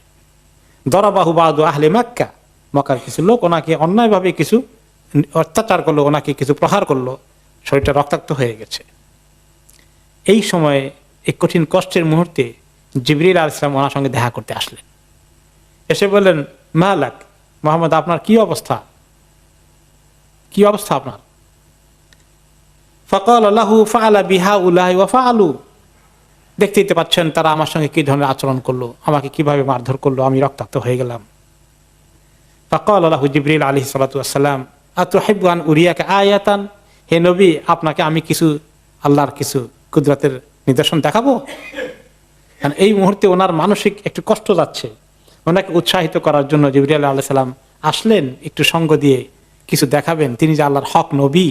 দরাবাহু বাদু আহলে মক্কা, মক্কার কিছু লোক ওনাকে অন্যায়ভাবে কিছু অত্যাচার করলো, ওনাকে কিছু প্রহার করলো, শরীরটা রক্তাক্ত হয়ে গেছে। এই সময়ে এই কঠিন কষ্টের মুহূর্তে জিবরিল আলাইহিস সালাম ওনার সঙ্গে দেখা করতে আসলেন। এসে বললেন, মালাক মুহাম্মদ, আপনার কি অবস্থা আপনার? ফাকাল লাহু ফাআলা বিহাউলাই ওয়া ফাআলু, দেখতেই তো পাচ্ছেন তারা আমার সঙ্গে কি ধরনের আচরণ করলো, আমাকে কিভাবে মারধর করলো, আমি রক্তাক্ত হয়ে গেলাম। ফাকাল লাহু জিবরিল আলাইহিস সালাতু ওয়াস সালাম আতুহিব্বু আন উরিয়াকা আয়াতান, হে নবী, আপনাকে আমি কিছু আল্লাহর কিছু কুদরতের নিদর্শন দেখাবো। কারণ এই মুহূর্তে ওনার মানসিক একটু কষ্ট যাচ্ছে, ওনাকে উৎসাহিত করার জন্য জিবরিল আলাইহিস সালাম আসলেন, একটু সঙ্গ দিয়ে কিছু দেখাবেন, তিনি যে আল্লাহর হক নবী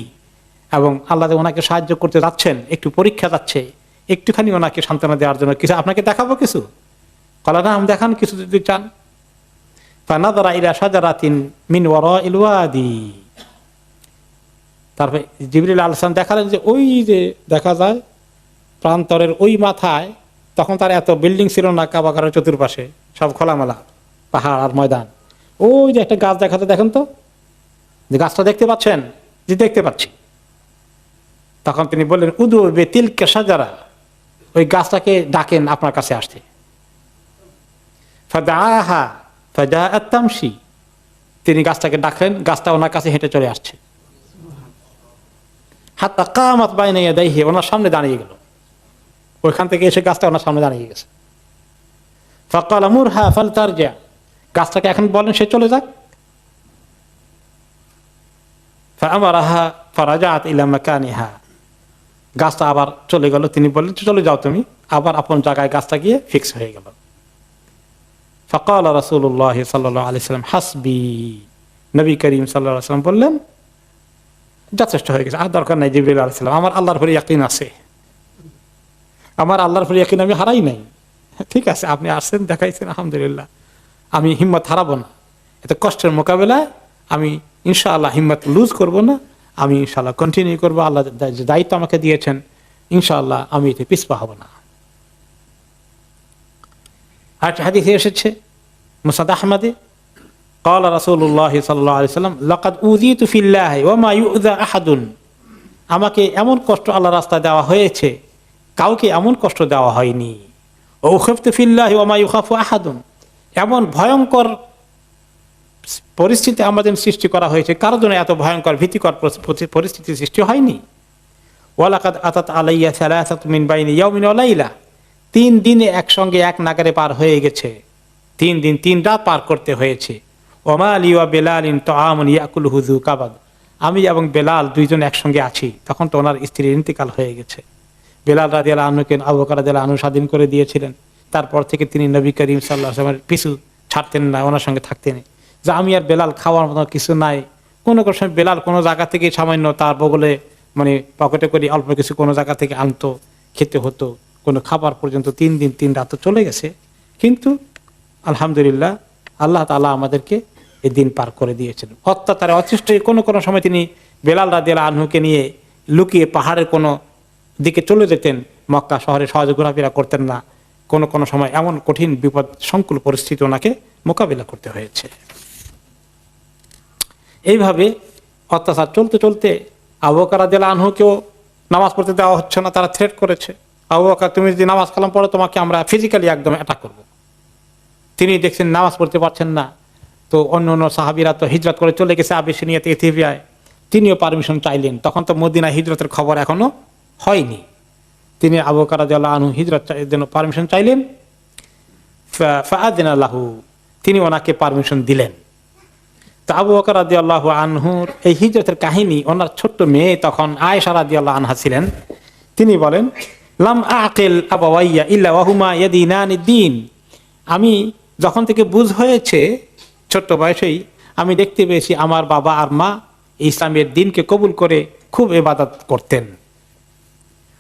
এবং আল্লাহ ওনাকে সাহায্য করতে যাচ্ছেন, একটু পরীক্ষা যাচ্ছে, একটুখানি ওনাকে সান্ত্বনা দেওয়ার জন্য কিছু আপনাকে দেখাবো কিছু। কলা না, দেখান কিছু যদি চান। ফানাযারা ইলা শাজারাতিন মিন ওয়ারাইল ওয়াদি। তারপরে জিবরিল আলাইহিস সালাম দেখালেন যে ওই যে দেখা যায় প্রান্তরের ওই মাথায়, তখন তার এত বিল্ডিং ছিল না, কাবা ঘরের চতুর্পাশে সব খোলামেলা পাহাড় আর ময়দান। ওই যে একটা গাছ দেখাতে, দেখেন তো যে গাছটা দেখতে পাচ্ছেন? যে দেখতে পাচ্ছি। তখন তিনি বললেন উদু তিলকা শাজারা, ওই গাছটাকে ডাকেন আপনার কাছে আসতে। ফাদাআহা ফাজাআত তামশি, তিনি গাছটাকে ডাকলেন, গাছটা ওনার কাছে হেঁটে চলে আসছে। হাত্তা কামাত বাইনা ইয়াদাইহি, ওনার সামনে দাঁড়িয়ে গেল। ওইখান থেকে এসে গাছটা ওনার সামনে দাঁড়িয়ে গেছে। ফাকালা মুরহা ফালতারজা, গাছটাকে এখন বলেন সে চলে যাক। ফাআমারাহা ফারাজাআত ইলা মাকানিহা, গাছটা আবার চলে গেল। তিনি বললেন চলে যাও তুমি, আবার আপন জায়গায় গাছটা গিয়ে ফিক্স হয়ে গেল। ফাকালা রাসূলুল্লাহ সাল্লাল্লাহু আলাইহি ওয়াসাল্লাম হাসবি, নবী করিম সাল্লাল্লাহু আলাইহি ওয়াসাল্লাম বললেন যথেষ্ট হয়ে গেছে, আর দরকার নাই জিবরিল আলাইহিস সালাম, আমার আল্লাহর উপরে ইয়াকিন আছে, আমার আল্লাহর উপরে ইয়াকিন আমি হারাই নাই। ঠিক আছে, আপনি আসছেন, দেখাইছেন, আলহামদুলিল্লাহ, আমি হিম্মত হারাবো না। এত কষ্টের মোকাবেলায় আমি ইনশাআল্লাহ হিম্মত লুজ করব না, আমি ইনশাআল্লাহ কন্টিনিউ করবো। আল্লাহ যে দায়িত্ব আমাকে দিয়েছেন, ইনশাআল্লাহ আমি এতে পিছপা হব না। আর হাদিসে এসেছে মুসনাদ আহমদে, قال رسول الله صلى الله عليه وسلم لقد اوذيت في الله وما يؤذى احد, আমাকে এমন কষ্ট আল্লাহর রাস্তায় দেওয়া হয়েছে, কাউকে এমন কষ্ট দেওয়া হয়নি। উখিফতু ফিল্লাহি ওয়া মা ইউখাফু আহাদুন, এমন ভয়ঙ্কর পরিস্থিতি আমাদের সৃষ্টি করা হয়েছে, কারোর জন্য এত ভয়ঙ্কর ভীতিকর পরিস্থিতি সৃষ্টি হয়নি। ওয়ালাকাদ আতাত আলাইয়া সালাসাতু মিন বাইনি ইয়াউমিন ওয়া লাইলা, 3 দিনে একসঙ্গে এক নাগারে পার হয়ে গেছে, 3 দিন 3 রাত পার করতে হয়েছে। ওমা লি ওয়া বেলালিন তাআমুন ইয়াকুলুহু যু কাবাদ, আমি এবং বেলাল দুইজন একসঙ্গে আছি। তখন তো ওনার স্ত্রীর ইন্তেকাল হয়ে গেছে। বেলাল রাদিয়াল্লাহু আনহুকে আবু বকর রাদিয়াল্লাহু আনহু স্বাধীন করে দিয়েছিলেন। তারপর থেকে তিনি নবী করিম সাল্লাল্লাহু আলাইহি ওয়াসাল্লামের পিছু ছাড়তেন না, ওনার সঙ্গে থাকতেন। যে আমি আর বেলাল খাওয়ার মতো কিছু নাই। কোনো সময় বেলাল কোনো জায়গা থেকে সামান্য তার বগলে মানে পকেটে করে অল্প কিছু কোনো জায়গা থেকে আনতো, খেতে হতো। কোনো খাবার পর্যন্ত 3 দিন 3 রাত চলে গেছে, কিন্তু আলহামদুলিল্লাহ আল্লাহ তাআলা আমাদেরকে এই দিন পার করে দিয়েছেন। অত্যাচারে অতিষ্ঠ কোনো সময় তিনি বেলাল রাদিয়াল্লাহু আনহুকে নিয়ে লুকিয়ে পাহাড়ের কোনো দিকে চলে যেতেন, মক্কা শহরে সহজে ঘোরাফেরা করতেন না। কোনো সময় এমন কঠিন বিপদ সংকুল পরিস্থিতি ওনাকে মোকাবিলা করতে হয়েছে। এইভাবে অত্যাচার চলতে চলতে আবু বকর রাদিয়াল্লাহু আনহুকেও নামাজ পড়তে দেওয়া হচ্ছে না, তারা থ্রেট করেছে, আবু বকর তুমি যদি নামাজ কালাম পড়ো তোমাকে আমরা ফিজিক্যালি একদম অ্যাটাক করব। তিনি দেখছেন নামাজ পড়তে পারছেন না, তো অন্য সাহাবীরা তো হিজরত করে চলে গেছে আবিসিনিয়াতে, ইথিওপিয়ায়। তিনিও পারমিশন চাইলেন, তখন তো মদিনা হিজরতের খবর এখনো হয়নি। তিনি আবু বকর রাদিয়াল্লাহু আনহু হিজরত জন্য পারমিশন চাইলেন। ফাআযিনা লাহু, তিনি ওনাকে পারমিশন দিলেন। তো আবু বকর রাদিয়াল্লাহু আনহুর এই হিজরতের কাহিনী, ওনার ছোট্ট মেয়ে তখন আয়েশা রাদিয়াল্লাহু আনহা ছিলেন। তিনি বলেন লাম আকিল আবাওয়াইয়া ইল্লা ওয়াহুমা ইয়াদিনানিদ দ্বীন, আমি যখন থেকে বুঝ হয়েছে ছোট্ট বয়সেই আমি দেখতে পেয়েছি আমার বাবা আর মা ইসলামের দ্বীনকে কবুল করে খুব ইবাদত করতেন।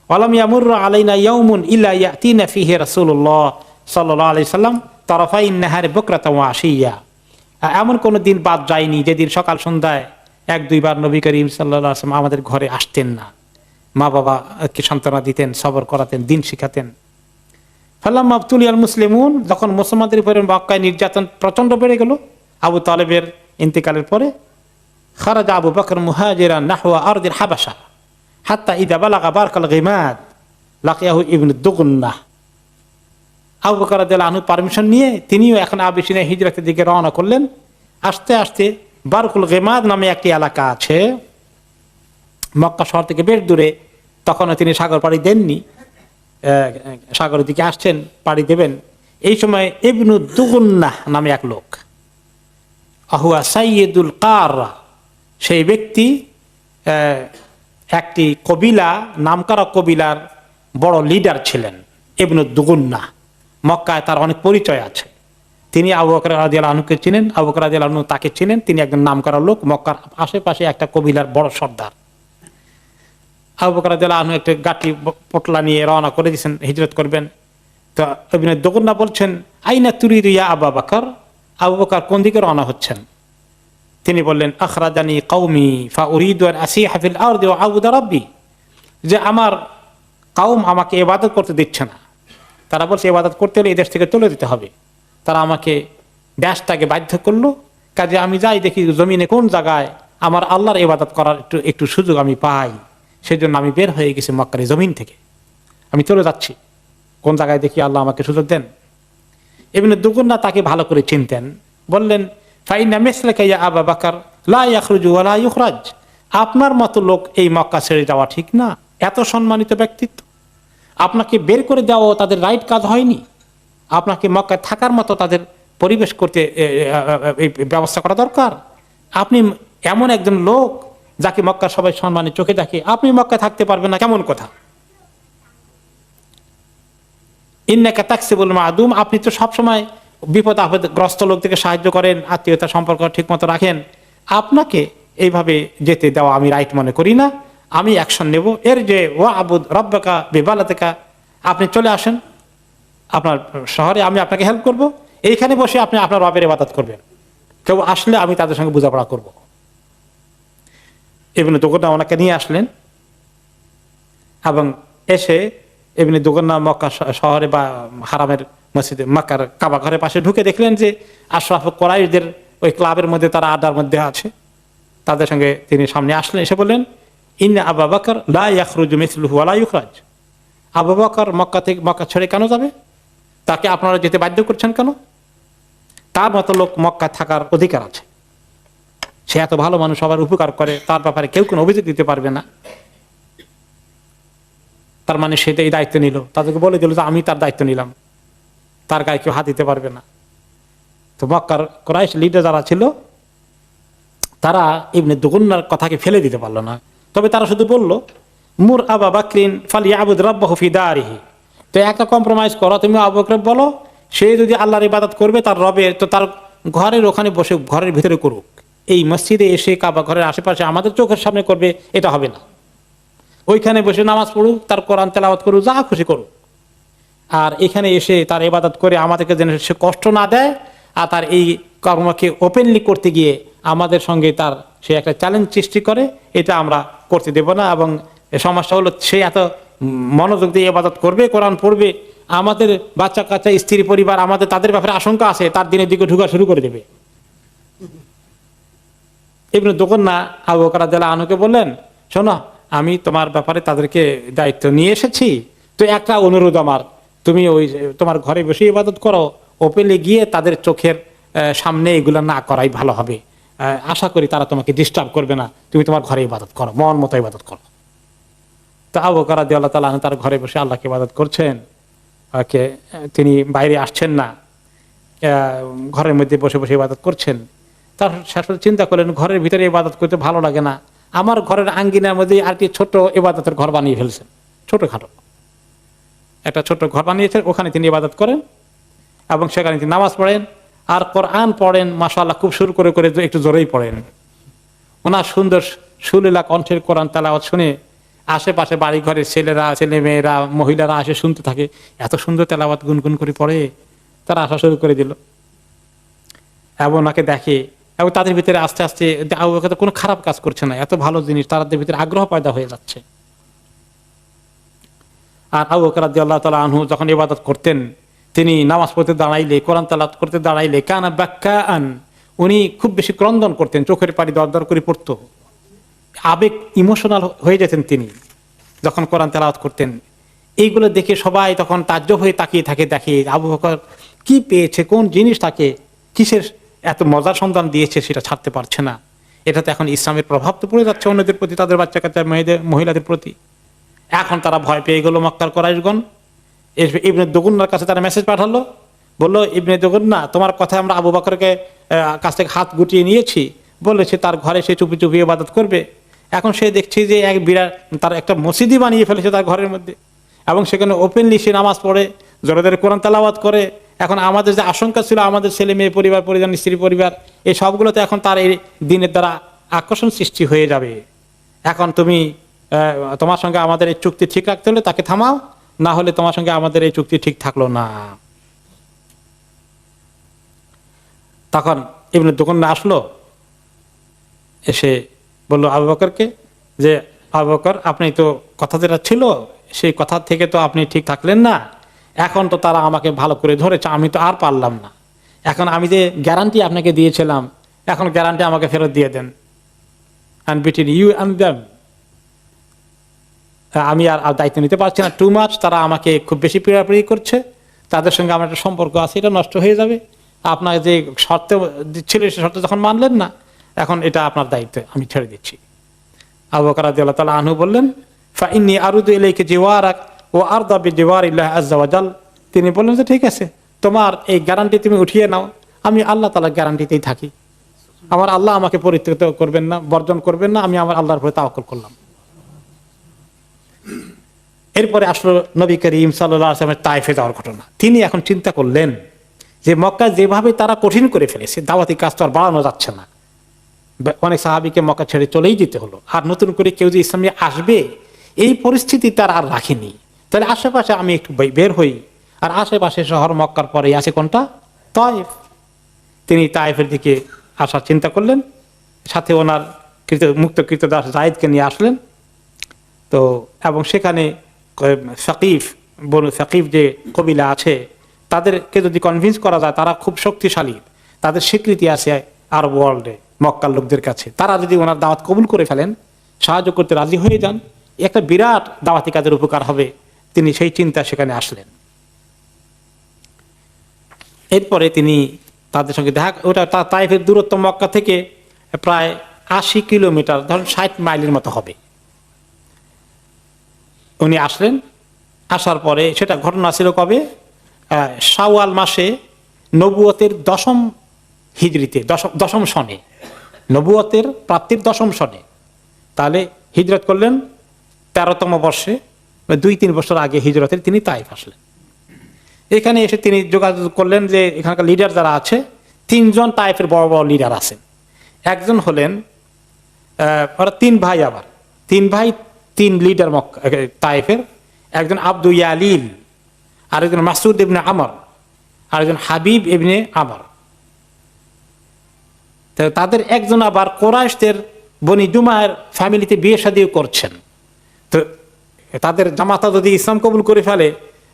ওয়ালাম ইয়ামুরু আলাইনা ইয়াউমুন ইল্লা ইয়াতিনা ফিহি রাসূলুল্লাহ সাল্লাল্লাহু আলাইহি সাল্লাম তারাফাইন নাহারি বুকরাতাও ওয়া আশিয়া, এমন কোনো দিন বাদ যায়নি যেদিন সকাল সন্ধ্যায় 1-2 বার নবী করিম সাল্লাল্লাহু আলাইহি ওয়াসাল্লাম আমাদের ঘরে আসতেন না। মা বাবাকে সান্ত্বনা দিতেন, সবর করাতেন, দিন শিখাতেন। ফালাম্মা আবতুলিয়াল মুসলিমুন, যখন মুসলমানদের উপরে মক্কায় নির্যাতন প্রচন্ড বেড়ে গেল আবু তালেবের ইন্তেকালের পরে, খারাজা আবু বকর মুহাজিরান নাহওয়া আরদিল হাবাশা হাত্তা ইযা বালাগা বারকাল গিমাদ লাকিয়াহু ইবনে দুগুন্নাহ। আবু বকর রাদিয়াল্লাহু আনহু পারমিশন নিয়ে তিনিও এখন আবিসিনিয়া হিজরতের দিকে রওনা করলেন। আস্তে আস্তে বারকুল গিমাদ নামে একটি এলাকা আছে মক্কা শহর থেকে বেশ দূরে, তখনও তিনি সাগর পাড়ি দেননি, সাগরের দিকে আসছেন, পাড়ি দেবেন। এই সময় ইবনু দুগুন্নাহ নামে এক লোক, আহুয়া সাইয়্যিদুল কারা, সেই ব্যক্তি একটি কবিলা, নামকরা কবিলার বড় লিডার ছিলেন ইবনু দুগুন্নাহ। মক্কায় তার অনেক পরিচয় আছে। তিনি আবু বকর রাদিয়াল্লাহু আনহুকে চিনেন, আবু বকর রাদিয়াল্লাহু আনহু তাকে চিনেন। তিনি একজন নামকরা লোক, মক্কার আশেপাশে একটা কবিলার বড় সর্দার। আবু বকর রাদিয়াল্লাহু আনহু একটা গাটি পটলা নিয়ে রওনা করে দিয়েছেন, হিজরত করবেন। তো ইবনে দুগুন্নাহ বলছেন আইনা তুরিদু ইয়া আবু বকর, আবু বকর কোন দিকে রওনা হচ্ছেন? তিনি বললেন, আখরাজানি কওমি ফাউরিদু আন আসিহা ফিল আরদি ওয়া আবুদা রাব্বি, যে আমার কওম আমাকে ইবাদত করতে দিচ্ছে না। তারা বলছে ইবাদত করতে হলে এই দেশ থেকে চলে যেতে হবে। তারা আমাকে দেশটাকে বাধ্য করলো, কাজে আমি যাই দেখি জমিনে কোন জায়গায় আমার আল্লাহর ইবাদত করার একটু সুযোগ আমি পাই, সেজন্য আমি বের হয়ে গেছি মক্কার জমিন থেকে, আমি চলে যাচ্ছি, কোন জায়গায় দেখি আল্লাহ আমাকে সুযোগ দেন। ইবনে দুগুন্না তাকে ভালো করে চিনতেন, বললেন, ফাইন্না মিসলাকা ইয়া আবু বকর লা ইয়াখরুজু ওয়া লা ইখরাজ, আপনার মতো লোক এই মক্কা ছেড়ে যাওয়া ঠিক না, এত সম্মানিত ব্যক্তিত্ব, আপনাকে বের করে দেওয়া তাদের রাইট কাজ হয়নি, আপনাকে মক্কায় থাকার মতো তাদের পরিবেশ করতে ব্যবস্থা করা দরকার। আপনি এমন একজন লোক যাকে মক্কার সবাই সম্মানের চোখে দেখে, আপনি মক্কায় থাকতে পারবেন না, কেমন কথা? ইন্নাকা তাকসিবুল মাদুম, আপনি তো সবসময় বিপদ আপদগ্রস্ত লোকদেরকে সাহায্য করেন, আত্মীয়তা সম্পর্ক ঠিক মতো রাখেন, আপনাকে এইভাবে যেতে দেওয়া আমি রাইট মনে করি না, আমি অ্যাকশন নেব। এর যে ওয়া আবুদ রব্বাকা বিবালাতিকা, আপনি চলে আসেন আপনার শহরে, আমি আপনাকে হেল্প করব, এইখানে বসে আপনি আপনার রবের ইবাদত করবেন, কেউ আসলে আমি তাদের সঙ্গে বোঝাপড়া করব। ইবনে দুগুন্না ওনাকে নিয়ে আসলেন এবং এসে ইবনে দুগুন্না মক্কা শহরে বা হারামের মসজিদে মক্কার কাবা ঘরের পাশে ঢুকে দেখলেন যে আশরাফ কুরাইশদের ওই ক্লাবের মধ্যে তারা আড্ডার মধ্যে আছে। তাদের সঙ্গে তিনি সামনে আসলেন, এসে বললেন, ইন্না আবু বকর লা ইয়াখরুজু মিসলুহু ওয়া লা ইখরাজ, আবু বকর মক্কা ছেড়ে কেন যাবে? তাকে আপনারা যেতে বাধ্য করছেন কেন? তার মতো লোক মক্কা থাকার অধিকার আছে, সে এত ভালো মানুষ, সবার উপকার করে, তার ব্যাপারে কেউ কোনো অভিযোগ দিতে পারবে না। তার মানে সেটা এই দায়িত্ব নিল, তাদেরকে বলে দিল যে আমি তার দায়িত্ব নিলাম, তার গায়ে কেউ হাত দিতে পারবে না। তো মক্কার কুরাইশ লিডার যারা ছিল তারা ইবনে দুগুন্নার কথাকে ফেলে দিতে পারলো না, তবে তারা শুধু বলল, মুর আবু বকরিন ফালিয়াবুদ রাব্বাহু ফি দারিহি, তো একটা কম্প্রোমাইজ করো, তুমি আবু বকর বলো সে যদি আল্লাহর ইবাদত করবে তার রবের, তো তার ঘরের ওখানে বসে ঘরের ভিতরে করুক, এই মসজিদে এসে কাবা ঘরের আশেপাশে আমাদের চোখের সামনে করবে এটা হবে না, ওইখানে বসে নামাজ পড়ুক, তার কোরআন তেলাওয়াত করুক, যা খুশি করুক, আর এখানে এসে তার ইবাদত করে আমাদেরকে যেন সে কষ্ট না দেয়, আর তার এই কর্মকে ওপেনলি করতে গিয়ে আমাদের সঙ্গে তার সে একটা চ্যালেঞ্জ সৃষ্টি করে, এটা আমরা করতে দেব না। এবং সমস্যা হলো সে এত মনোযোগ দিয়ে ইবাদত করবে, কোরআন পড়বে, আমাদের বাচ্চা কাচ্চা স্ত্রী পরিবার আমাদের তাদের ব্যাপারে আশঙ্কা আছে, তার দিনের দিকে ঢুকা শুরু করে দেবে। ইবনে দুগুন্না আবু বকর রাদিয়াল্লাহু আনহুকে বললেন, শোনো, আমি তোমার ব্যাপারে তাদেরকে দায়িত্ব নিয়ে এসেছি, তো একটা অনুরোধ আমার, তুমি ওই তোমার ঘরে বসে ইবাদত করো, ওপেলে গিয়ে তাদের চোখের সামনে এগুলো না করাই ভালো হবে, আশা করি তারা তোমাকে ডিস্টার্ব করবে না, তুমি তোমার ঘরে ইবাদত করো, মন মতো ইবাদত করো। তো আবু বকর রাদিয়াল্লাহু তাআলা তার ঘরে বসে আল্লাহকে ইবাদত করছেন, তিনি বাইরে আসছেন না, ঘরের মধ্যে বসে বসে ইবাদত করছেন। তার শাশুড়ি চিন্তা করলেন, ঘরের ভিতরে ইবাদত করতে ভালো লাগে না, আমার ঘরের আঙ্গিনার মধ্যে আর কি ছোট ইবাদতের ঘর বানিয়ে ফেলছেন, ছোটখাটো একটা ছোট ঘর বানিয়েছেন, ওখানে তিনি ইবাদত করেন এবং সেখানে তিনি নামাজ পড়েন আর কোরআন পড়েন। মাশাআল্লাহ, খুব সুর করে করে একটু জোরেই পড়েন। ওনার সুন্দর সুলীলা কণ্ঠের কোরআন তেলাওয়াত শুনে আশেপাশে বাড়ি ঘরের ছেলেরা, ছেলে মেয়েরা, মহিলারা আসে শুনতে থাকে, এত সুন্দর তেলাওয়াত গুনগুন করে পড়ে, তারা আসা শুরু করে দিল এবং ওনাকে দেখে, এবং তাদের ভিতরে আস্তে আস্তে আবু বকর কোনো খারাপ কাজ করছে না, এত ভালো জিনিস, তাদের ভিতরে আগ্রহ পয়দা হয়ে যাচ্ছে। আর আবু বকর রাদিয়াল্লাহু তাআলা আনহু যখন ইবাদত করতেন, তিনি নামাজ পড়তে দাঁড়াইলে, কোরআন তেলাওয়াত করতে দাঁড়াইলে, কানা বাক্কাআন, উনি খুব বেশি ক্রন্দন করতেন, চোখের পানি দরদর করে পড়তো, আবেগ ইমোশনাল হয়ে যেতেন তিনি যখন কোরআন তেলাওয়াত করতেন। এইগুলো দেখে সবাই তখন তাজ্জব হয়ে তাকিয়ে থাকে, দেখে আবু বকর কি পেয়েছে, কোন জিনিস তাকে কিসের এত মজার সন্ধান দিয়েছে সেটা ছাড়তে পারছে না। এটা তো এখন ইসলামের প্রভাব তো পড়ে যাচ্ছে অন্যদের প্রতি, তাদের বাচ্চা কাচ্চা মহিলাদের প্রতি। এখন তারা ভয় পেয়ে গেল মক্কার কুরাইশগণ। ইবনে দুগুন্নার কাছে তারা মেসেজ পাঠালো, বললো, ইবনে দুগুন্না, তোমার কথায় আমরা আবু বকরকে কাছ থেকে হাত গুটিয়ে নিয়েছি, বলেছে তার ঘরে সে চুপি চুপি ইবাদত করবে। এখন সে দেখছি যে এক বিরাট তার একটা মসজিদই বানিয়ে ফেলেছে তার ঘরের মধ্যে, এবং সেখানে ওপেনলি সে নামাজ পড়ে, জোরে কোরআন তেলাওয়াত করে। এখন আমাদের যে আশঙ্কা ছিল, আমাদের ছেলে মেয়ে পরিবার, পরিজন, স্ত্রী পরিবার, এই সবগুলোতে এখন তার এই দিনের দ্বারা আকর্ষণ সৃষ্টি হয়ে যাবে। এখন তুমি তোমার সঙ্গে আমাদের এই চুক্তি ঠিক রাখতে হলে তাকে থামাও, না হলে তোমার সঙ্গে আমাদের এই চুক্তি ঠিক থাকলো না। তখন ইবনে দুকনা আসলো, এসে বলল আবু বকরকে যে আবু বকর, আপনি তো কথা যেটা ছিল সেই কথা থেকে তো আপনি ঠিক থাকলেন না, এখন তো তারা আমাকে ভালো করে ধরেছে, আমি তো আর পারলাম না, এখন আমি যে গ্যারান্টি আপনাকে দিয়েছিলাম, এখন গ্যারান্টি আমাকে ফেরত দিয়ে দেন, and between you and them, আমি আর দায়িত্ব নিতে পারছি না, টু মাচ, তারা আমাকে খুব বেশি পীড়াপিড়ি করছে, তাদের সঙ্গে আমার একটা সম্পর্ক আছে, এটা নষ্ট হয়ে যাবে, আপনার যে শর্ত ছিল সে শর্ত যখন মানলেন না, এখন এটা আপনার দায়িত্ব, আমি ছেড়ে দিচ্ছি। আবু বকর রাদিয়াল্লাহু তাআলা আনহু বললেন, ফাইন্নী আরুদু ইলাইকা জিওয়ারাক ওয়া আরদা বিজিওয়ারিল্লাহ আযজা ওয়া জাল, তিনি বললেন যে ঠিক আছে, তোমার এই গ্যারান্টি তুমি উঠিয়ে নাও, আমি আল্লাহ তাআলার গ্যারান্টিতেই থাকি, আমার আল্লাহ আমাকে পরিত্যক্ত করবেন না, বর্জন করবেন না, আমি আমার আল্লাহর উপরে তাওয়াক্কুল করলাম। এরপরে আসলো নবী করিম সাল্লাল্লাহু আলাইহি ওয়াসাল্লামের তায়েফে যাওয়ার ঘটনা। তিনি এখন চিন্তা করলেন যে মক্কা যেভাবে তারা কঠিন করে ফেলেছে, দাওয়াতি কাজ তো আর বাড়ানো যাচ্ছে না, অনেক সাহাবীকে মক্কা ছেড়ে চলেই যেতে হলো, আর নতুন করে কেউ যে ইসলামে আসবে এই পরিস্থিতি তার আর রাখেনি, তাহলে আশেপাশে আমি একটু বের হই, আর আশেপাশে শহর মক্কার পরে আছে কোনটা, তায়েফ। তিনি তায়েফের দিকে আসার চিন্তা করলেন, সাথে ওনার মুক্ত কৃতদাস যায়েদকে নিয়ে আসলেন। তো এবং সেখানে সাকিফ, বনু সাকিফ যে কবিলা আছে, তাদেরকে যদি কনভিন্স করা যায়, তারা খুব শক্তিশালী, তাদের স্বীকৃতি আছে আরব ওয়ার্ল্ডে মক্কার লোকদের কাছে, তারা যদি ওনার দাওয়াত কবুল করে ফেলেন, সাহায্য করতে রাজি হয়ে যান, একটা বিরাট দাওয়াতি কাজের উপকার হবে। তিনি সেই চিন্তা সেখানে আসলেন। এরপরে তিনি তাদের সঙ্গে দেখা, ওটা তায়েফের দূরত্ব মক্কা থেকে প্রায় 80 কিলোমিটার, ধরুন 60 মাইলের মতো হবে। উনি আসলেন, আসার পরে সেটা ঘটনা ছিল কবে, শাওয়াল মাসে, নবুয়তের 10ম হিজরিতে, 10ম সনে, নবুয়তের প্রাপ্তির 10ম সনে। তাহলে হিজরত করলেন 13তম বর্ষে, 2-3 বছর আগে হিজরতের তিনি তায়েফ আসলেন। এখানে এসে তিনি যোগাযোগ করলেন যে এখানকার লিডার যারা আছে, 3 জন তায়েফের বড় বড় লিডার আছেন। একজন হলেন, ওরা 3 ভাই, আবার 3 ভাই 3 লিডার তায়েফের, একজন আব্দু ইয়ালিল, আরেকজন মাসুদ ইবনে আমর, আরেকজন হাবিব ইবনে আমর। তাদের একজন আবার কোরাইশদের বনি জুমায়ের ফ্যামিলিতে বিয়ে শাদী করছেন। তো তাদের জামাতা যদি ইসলাম কবুল করে ফেলে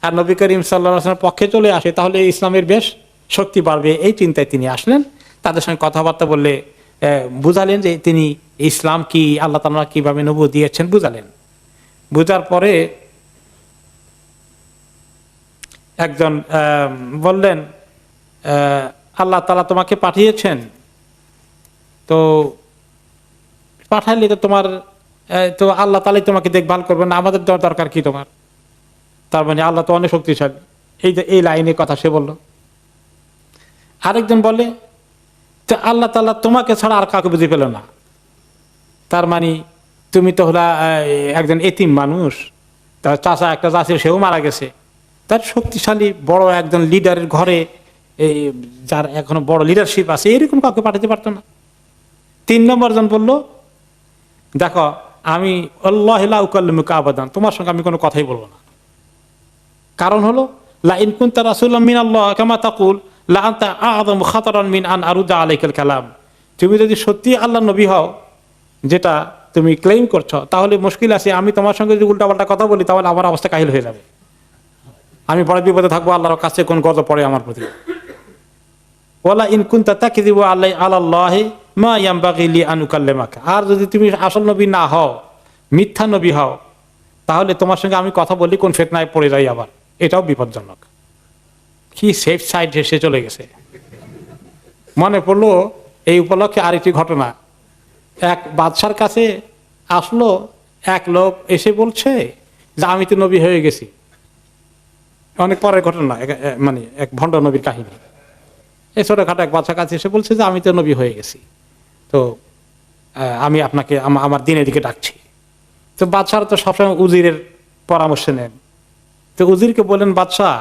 আর নবী করিম সাল্লাল্লাহু আলাইহি ওয়াসাল্লামের পক্ষে চলে আসে, তাহলে ইসলামের বেশ শক্তি বাড়বে, এই চিন্তায় তিনি আসলেন। তাদের সঙ্গে কথাবার্তা বললে বুঝালেন যে তিনি ইসলাম কি, আল্লাহ তাআলা কিভাবে নবুয়ত দিয়েছেন বুঝালেন। বুঝার পরে একজন বললেন, আল্লাহ তাআলা তোমাকে পাঠিয়েছেন, তো পাঠাইলে তো তোমার, তো আল্লাহ তাআলাই তোমাকে দেখভাল করবেন, আমাদের দরকার কি তোমার, তার মানে আল্লাহ তো অনেক শক্তিশালী, এই লাইনে কথা সে বলল। আরেকজন বলে যে আল্লাহ তাআলা তোমাকে ছাড়া আর কাউকে বুঝে পেল না, তার মানে তুমি তো হলা একজন এতিম মানুষ, তার চাচা একটা চাষির, সেও মারা গেছে, তার শক্তিশালী বড় একজন লিডারের ঘরে, যার এখনো বড় লিডারশিপ আছে, এরকম কাউকে পাঠাতে পারতো না। 3 নম্বর জন বলল, দেখো আমি আল্লাহু লা উকাল্লিমুকা আবাদান, তোমার সঙ্গে আমি কোনো কথাই বলবো না। কারণ হলো, লা ইন কুনতা রাসূলাম মিনাল্লাহ কামা তাকুল লা আনতা আযম খাতারান মিন আন আরুদা আলাইকাল কালাম, তুমি যদি সত্যি আল্লাহর নবী হও, যেটা তুমি ক্লেম করছো, তাহলে মুশকিল আছে, আমি তোমার সঙ্গে যদি উল্টাপাল্টা কথা বলি, তাহলে আমার অবস্থা কাহিল হয়ে যাবে, আমি বড় বিপদে থাকবো, আল্লাহর কাছে কোন গজব পড়ে আমার প্রতি। ওয়ালা ইন কুনতা তাকযিবু আলাল্লাহি মা ইয়ানবাগি লি আন উকাল্লিমাকা, আর যদি তুমি আসল নবী না হও, মিথ্যা নবী হও, তাহলে তোমার সঙ্গে আমি কথা বলি কোন ফিতনায় পড়ে যাই, আবার এটাও বিপজ্জনক। কি সেফ সাইড এসে চলে গেছে। মনে পড়লো এই উপলক্ষে আরেকটি ঘটনা। এক বাদশার কাছে আসলো এক লোক, এসে বলছে যে আমি তো নবী হয়ে গেছি। অনেক পরের ঘটনা, মানে এক ভণ্ড নবীর কাহিনী। এই ছোটখাটো এক বাদশার কাছে এসে বলছে যে আমি তো নবী হয়ে গেছি, তো আমি আপনাকে আমার দিনের দিকে ডাকছি। তো বাদশারা তো সবসময় উজিরের পরামর্শ নেন। তো উজিরকে বললেন, বাদশাহ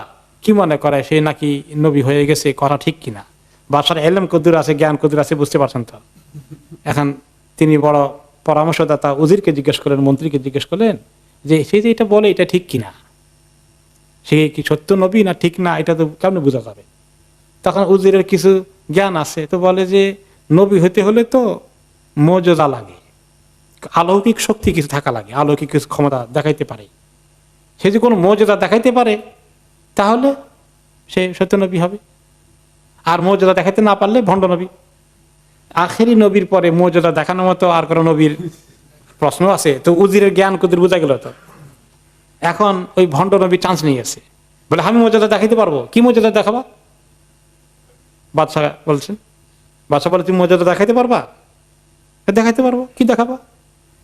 কি মনে করে সে নাকি নবী হয়ে গেছে, করা ঠিক কিনা? বাদশার এলেম কদ্দুর আছে, জ্ঞান কদ্দুর আছে বুঝতে পারছেন তো। এখন তিনি বড় পরামর্শদাতা উজিরকে জিজ্ঞেস করলেন, মন্ত্রীকে জিজ্ঞেস করলেন যে সে যে এটা বলে এটা ঠিক কিনা, সে কি সত্য নবী না ঠিক না, এটা তো কেমন বোঝা যাবে? তখন উজিরের কিছু জ্ঞান আছে, তো বলে যে নবী হতে হলে তো মর্যাদা লাগে, অলৌকিক শক্তি কিছু থাকা লাগে, অলৌকিক কিছু ক্ষমতা দেখাইতে পারে। সে যে কোনো মর্যাদা দেখাইতে পারে তাহলে সে সত্য নবী হবে, আর মর্যাদা দেখাইতে না পারলে ভণ্ড নবী। আখেরি নবীর পরে মর্যাদা দেখানোর মতো আর কোনো নবীর প্রশ্ন আছে? তো উজিরের জ্ঞান কুদির বোঝা গেল। তো এখন ওই ভণ্ড নবী চান্স নিয়ে গেছে, বলে আমি মর্যাদা দেখাইতে পারবো। কি মর্যাদা দেখাবা? বাদশাহ বলছেন, বাদশাহ বলে তুমি মর্যাদা দেখাইতে পারবা? দেখাইতে পারবো। কি দেখাবা?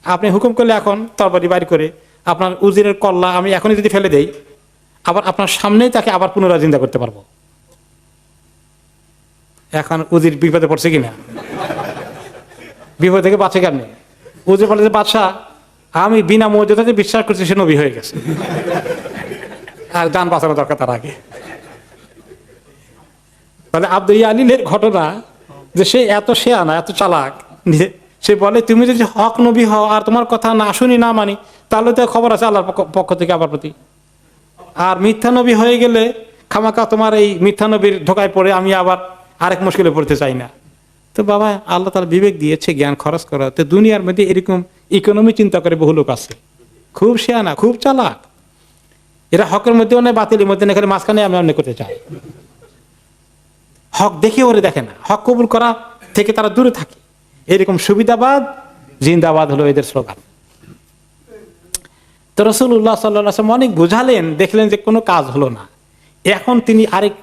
আপনি হুকুম করলে এখন তরবারি বাড়ি করে আপনার উজিরের কল্লা আমি এখনই যদি ফেলে দেই, আবার আপনার সামনেই তাকে আবার পুনরায় জিন্দা করতে পারবো। এখন উজির বিপদে পড়ছে কিনা? বিপদ থেকে বাঁচে কেমনি? উজির বলে যে বাদশাহ আমি বিনা মর্যাদাতে বিশ্বাস করছি সে নবী হয়ে গেছে, আর জান বাঁচানো দরকার তার আগে। মানে আব্দুল আলীলের ঘটনা যে সে এত শেয়ানা, এত চালাক, সে বলে তুমি যদি হক নবী হও আর তোমার কথা না শুনি না মানি, তাহলে তো খবর আছে আল্লাহর পক্ষ থেকে আমার প্রতি। আর মিথ্যা নবী হয়ে গেলে খামাকা তোমার এই মিথ্যা নবীর ঢোকায় পড়ে আমি আবার আরেক মুশকিলে পড়তে চাই না। তো বাবা আল্লাহ তার বিবেক দিয়েছে, জ্ঞান খরচ করা। তো দুনিয়ার মধ্যে এরকম ইকোনমি চিন্তা করে বহু লোক আছে, খুব শেয়ানা, খুব চালাক। এরা হকের মধ্যেও নেই, বাতিলের মধ্যে নেই, মাঝখানে আমি অন্য করতে চাই। হক দেখে ওরে দেখে না, হক কবুল করা থেকে তারা দূরে থাকে। এরকম সুবিধাবাদ জিন্দাবাদ হলো এদের স্লোগান। তো রাসূলুল্লাহ সাল্লাল্লাহু আলাইহি ওয়াসাল্লাম অনেক বুঝালেন, দেখলেন যে কোনো কাজ হলো না। এখন তিনি আরেক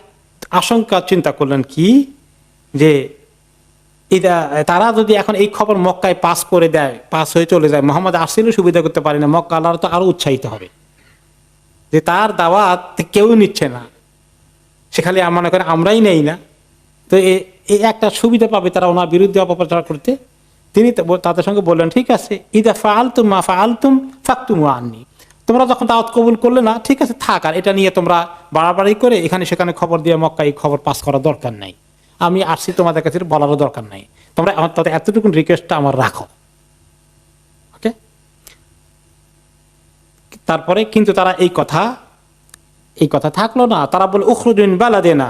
আশঙ্কা চিন্তা করলেন, কি যে তারা যদি এখন এই খবর মক্কায় পাস করে দেয়, পাস হয়ে চলে যায়, মোহাম্মদ আসলেও সুবিধা করতে পারে না, মক্কা আল্লাহর তো আরো উৎসাহিত হবে যে তার দাওয়াত কেউ নিচ্ছে না, সেখানে মনে করে আমরাই নেই না। তো এই একটা সুবিধা পাবে তারা ওনার বিরুদ্ধে অপপ্রচার করতে। তিনি তাদের সঙ্গে বললেন, ঠিক আছে, ইদা ফাআলতুম মা ফাআলতুম ফাকতুমু আন্নি, তোমরা যখন দাওয়াত কবুল করলে না, ঠিক আছে থাক, আর এটা নিয়ে তোমরা বাড়াবাড়ি করে এখানে সেখানে খবর দিয়ে মক্কা এই খবর পাস করার দরকার নাই। আমি আসছি তোমাদের কাছে, বলারও দরকার নাই, তোমরা আমার তাদের এতটুকু রিকোয়েস্টটা আমার রাখো। ওকে। তারপরে কিন্তু তারা এই কথা থাকলো না। তারা বলে উখরুজ মিন বালাদিনা,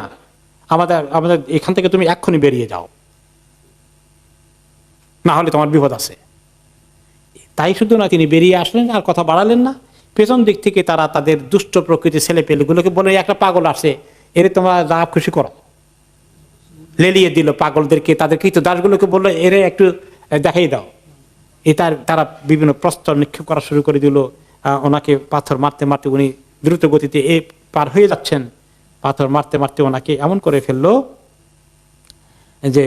আমাদের এখান থেকে তুমি এক্ষুনি বেরিয়ে যাও, না হলে তোমার বিপদ আছে। তাই শুধু না, তিনি বেরিয়ে আসলেন, আর কথা বাড়ালেন না। পেছন দিক থেকে তারা তাদের দুষ্ট প্রকৃতির ছেলে পেলেগুলোকে বলে, একটা পাগল আসে, এরে তোমরা যা খুশি করো, লেলিয়ে দিল পাগলদেরকে। তাদের কৃত দাসগুলোকে বললো, এরে একটু দেখাই দাও। তারা বিভিন্ন প্রস্তর নিক্ষেপ করা শুরু করে দিল। ওনাকে পাথর মারতে মারতে উনি দ্রুত গতিতে পার হয়ে যাচ্ছেন, পাথর মারতে মারতে ওনাকে এমন করে ফেললো যে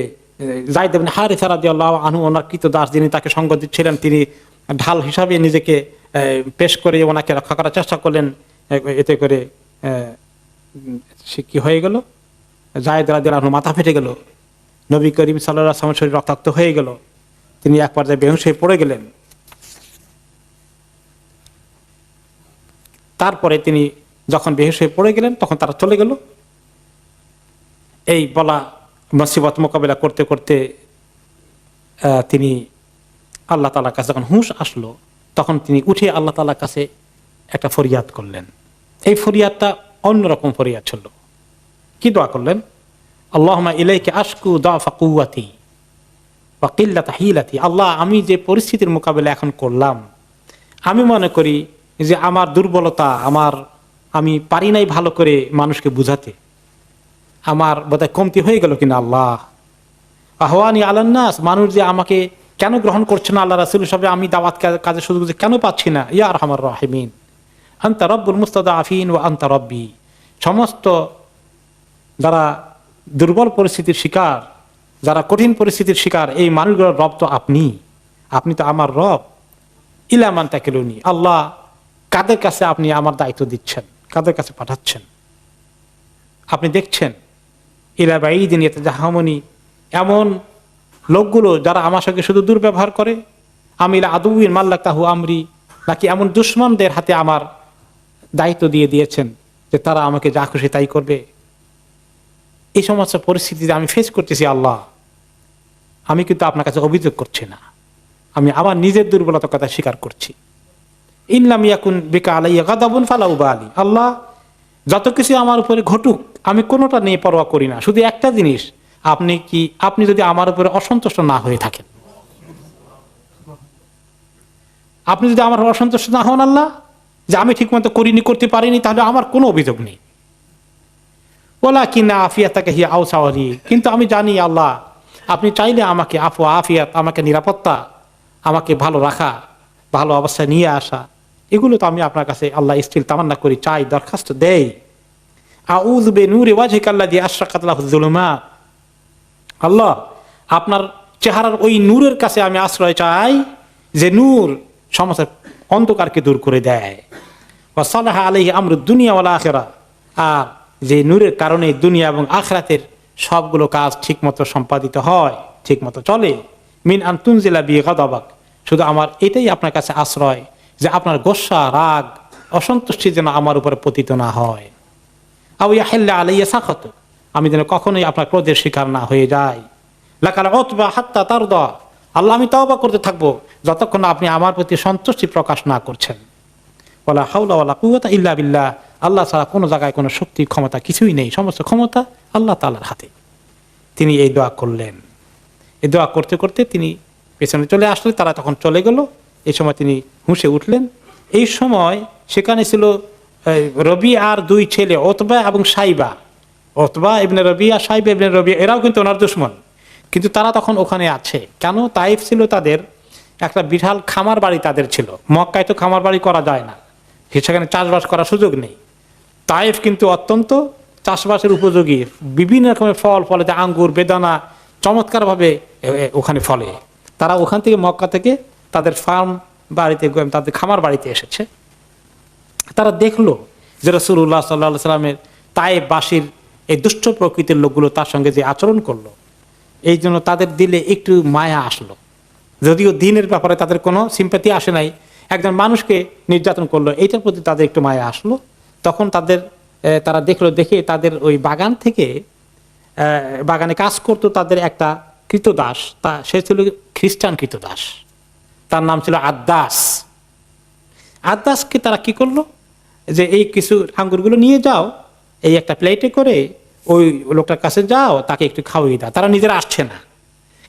যায়েদ ইবনে হারিসা রাদিয়াল্লাহু আনহু, ওনার কৃত দাস যিনি তাকে সঙ্গ দিচ্ছিলেন, তিনি ঢাল হিসাবে নিজেকে পেশ করে ওনাকে রক্ষা করার চেষ্টা করলেন। এতে করে সে কি হয়ে গেল, যায়েদ রাদিয়াল্লাহু আনহু মাথা ফেটে গেল, নবী করিম সাল্লাল্লাহু আলাইহি ওয়াসাল্লাম শরীর রক্তাক্ত হয়ে গেল, তিনি এক পর্যায়ে বেহুশ হয়ে পড়ে গেলেন। তারপরে তিনি যখন বেহুশ হয়ে পড়ে গেলেন, তখন তারা চলে গেল। এই বলা মুসিবত মোকাবেলা করতে করতে তিনি আল্লাহ তাআলার কাছে যখন হুঁশ আসলো, তখন তিনি উঠে আল্লাহ তাআলার কাছে একটা ফরিয়াদ করলেন। এই ফরিয়াদটা অন্যরকম ফরিয়াদ ছিল। কি দোয়া করলেন? আল্লাহুম্মা ইলাইকা আশকু দাফা কুওয়াতি ওয়া কিল্লাতা হিলাতি। আল্লাহ, আমি যে পরিস্থিতির মোকাবেলা এখন করলাম, আমি মনে করি যে আমার দুর্বলতা, আমি পারি নাই ভালো করে মানুষকে বুঝাতে, আমার বোধহয় কমতি হয়ে গেল কিনা। আল্লাহ আহওয়ানি আলান নাস, মানুষ যে আমাকে কেন গ্রহণ করছে না আল্লাহ রাসূল হিসাবে, আমি দাওয়াত কাজে সুযোগ কেন পাচ্ছি না। ইয়া আরহামার রাহিমিন, আনতা রব্বুল মুস্তাদাফিন ওয়া আনতা রব্বি। সমস্ত যারা দুর্বল পরিস্থিতির শিকার, যারা কঠিন পরিস্থিতির শিকার, এই মানুষগুলোর রব তো আপনি তো আমার রব। ইলা মান তাকিলুনি, আল্লাহ কাদের কাছে আপনি আমার দায়িত্ব দিচ্ছেন, কাদের কাছে পাঠাচ্ছেন আপনি দেখছেন। ইলা বাইদিন ইয়াতাজাহামুনি, এমন লোকগুলো যারা আমার সঙ্গে শুধু দুর্ব্যবহার করে। আমি ইলা আদুইন মাল্লাকাহু আমরি, নাকি এমন দুশমনদের হাতে আমার দায়িত্ব দিয়ে দিয়েছেন যে তারা আমাকে যা খুশি তাই করবে। এই সমস্ত পরিস্থিতিতে আমি ফেস করতেছি আল্লাহ, আমি কিন্তু আপনার কাছে অভিযোগ করছি না, আমি আমার নিজের দুর্বলতার কথা স্বীকার করছি। ইনলাম ইয়াকুন বিকা আলাইয়া গাদাবুন ফালা উবালি, আল্লাহ যত কিছু আমার উপরে ঘটুক আমি কোনোটা নিয়ে পরোয়া করি না, শুধু একটা জিনিস, আপনি যদি আমার উপরে অসন্তুষ্ট না হয়ে থাকেন, আপনি যদি আমার অসন্তুষ্ট না হন আল্লাহ, যে আমি ঠিক মতো করিনি, করতে পারিনি, তাহলে আমার কোনো অভিযোগ নেই। ওলা কিনা আফিয়াতাকে হিয়া আউসাওয়ালি, কিন্তু আমি জানি আল্লাহ, আপনি চাইলে আমাকে আফু আফিয়াত, আমাকে নিরাপত্তা, আমাকে ভালো রাখা, ভালো অবস্থায় নিয়ে আসা, এগুলো তো আমি আপনার কাছে আল্লাহ স্টিল তামান্না করি, চাই, দরখাস্ত দেই। আউযু বিনূরি ওয়াজহিকাল্লাযী আশরাকাত লাহু যুলুমাত, আল্লাহ আপনার চেহারার ওই নূরের কাছে আমি আশ্রয় চাই, যে নূর সমস্ত অন্ধকারকে দূর করে দেয়। ওয়া সালাহা আলাইহি আমরুদ দুনিয়া ওয়াল আখিরা, আর যে নূরের কারণে দুনিয়া এবং আখিরাতের সবগুলো কাজ ঠিকমতো সম্পাদিত হয়, ঠিকমতো চলে। মিন আন তুনজিলা বি গাদাবাক, শুধু আমার এটাই আপনার কাছে আশ্রয়, যে আপনার গোসা, রাগ, অসন্তুষ্টি যেন আমার উপরে পতিত না হয়। আও ইয়াহিল্লা আলাইয়া সাখাতু, আমি যেন কখনোই আপনার ক্রোধের শিকার না হয়ে যাই। লাকাল উতবা হাত্তা তারদা, আল্লাহ আমি তওবা করতে থাকবো যতক্ষণ আপনি আমার প্রতি সন্তুষ্টি প্রকাশ না করছেন। ওয়ালা হাওলা ওয়ালা কুওয়াতা ইল্লা বিল্লাহ, আল্লাহ ছাড়া কোনো জায়গায় কোনো শক্তি ক্ষমতা কিছুই নেই, সমস্ত ক্ষমতা আল্লাহ তাআলার হাতে। তিনি এই দোয়া করলেন। এই দোয়া করতে করতে তিনি পেছনে চলে আসলেন, তারা তখন চলে গেল। এই সময় তিনি হুঁশে উঠলেন। এই সময় সেখানে ছিল রবিয়া আর দুই ছেলে, ওতবা এবং সাইবা। ওতবা ইবনে রবিয়া, সাইবা ইবনে রবিয়া, এরাও কিন্তু ওনার দুশমন, কিন্তু তারা তখন ওখানে আছে। কেন? তাইফ ছিল তাদের একটা বিশাল খামার বাড়ি, তাদের ছিল। মক্কায় তো খামার বাড়ি করা যায় না, সেখানে চাষবাস করার সুযোগ নেই। তাইফ কিন্তু অত্যন্ত চাষবাসের উপযোগী, বিভিন্ন রকমের ফল ফলেতে, আঙ্গুর, বেদানা চমৎকারভাবে ওখানে ফলে। তারা ওখান থেকে, মক্কা থেকে তাদের ফার্ম বাড়িতে, তাদের খামার বাড়িতে এসেছে। তারা দেখলো যে রাসূলুল্লাহ সাল্লাল্লাহু আলাইহি সাল্লামের তায়েফবাসীর এই দুষ্ট প্রকৃতির লোকগুলো তার সঙ্গে যে আচরণ করলো, এই জন্য তাদের দিলে একটু মায়া আসলো। যদিও দিনের ব্যাপারে তাদের কোনো সিম্পাথি আসে নাই, একজন মানুষকে নির্যাতন করলো, এইটার প্রতি তাদের একটু মায়া আসলো। তখন তারা দেখলো, দেখে তাদের ওই বাগান থেকে, বাগানে কাজ করতো তাদের একটা কৃতদাস, সে ছিল খ্রিস্টান কৃতদাস, তার নাম ছিল আদ্দাস। আদ্দাসকে তারা কি করলো, যে এই কিছু আঙ্গুরগুলো নিয়ে যাও, এই একটা প্লেটে করে ওই লোকটার কাছে যাও, তাকে একটু খাওয়িয়ে দাও। তারা নিজেরা আসছে না,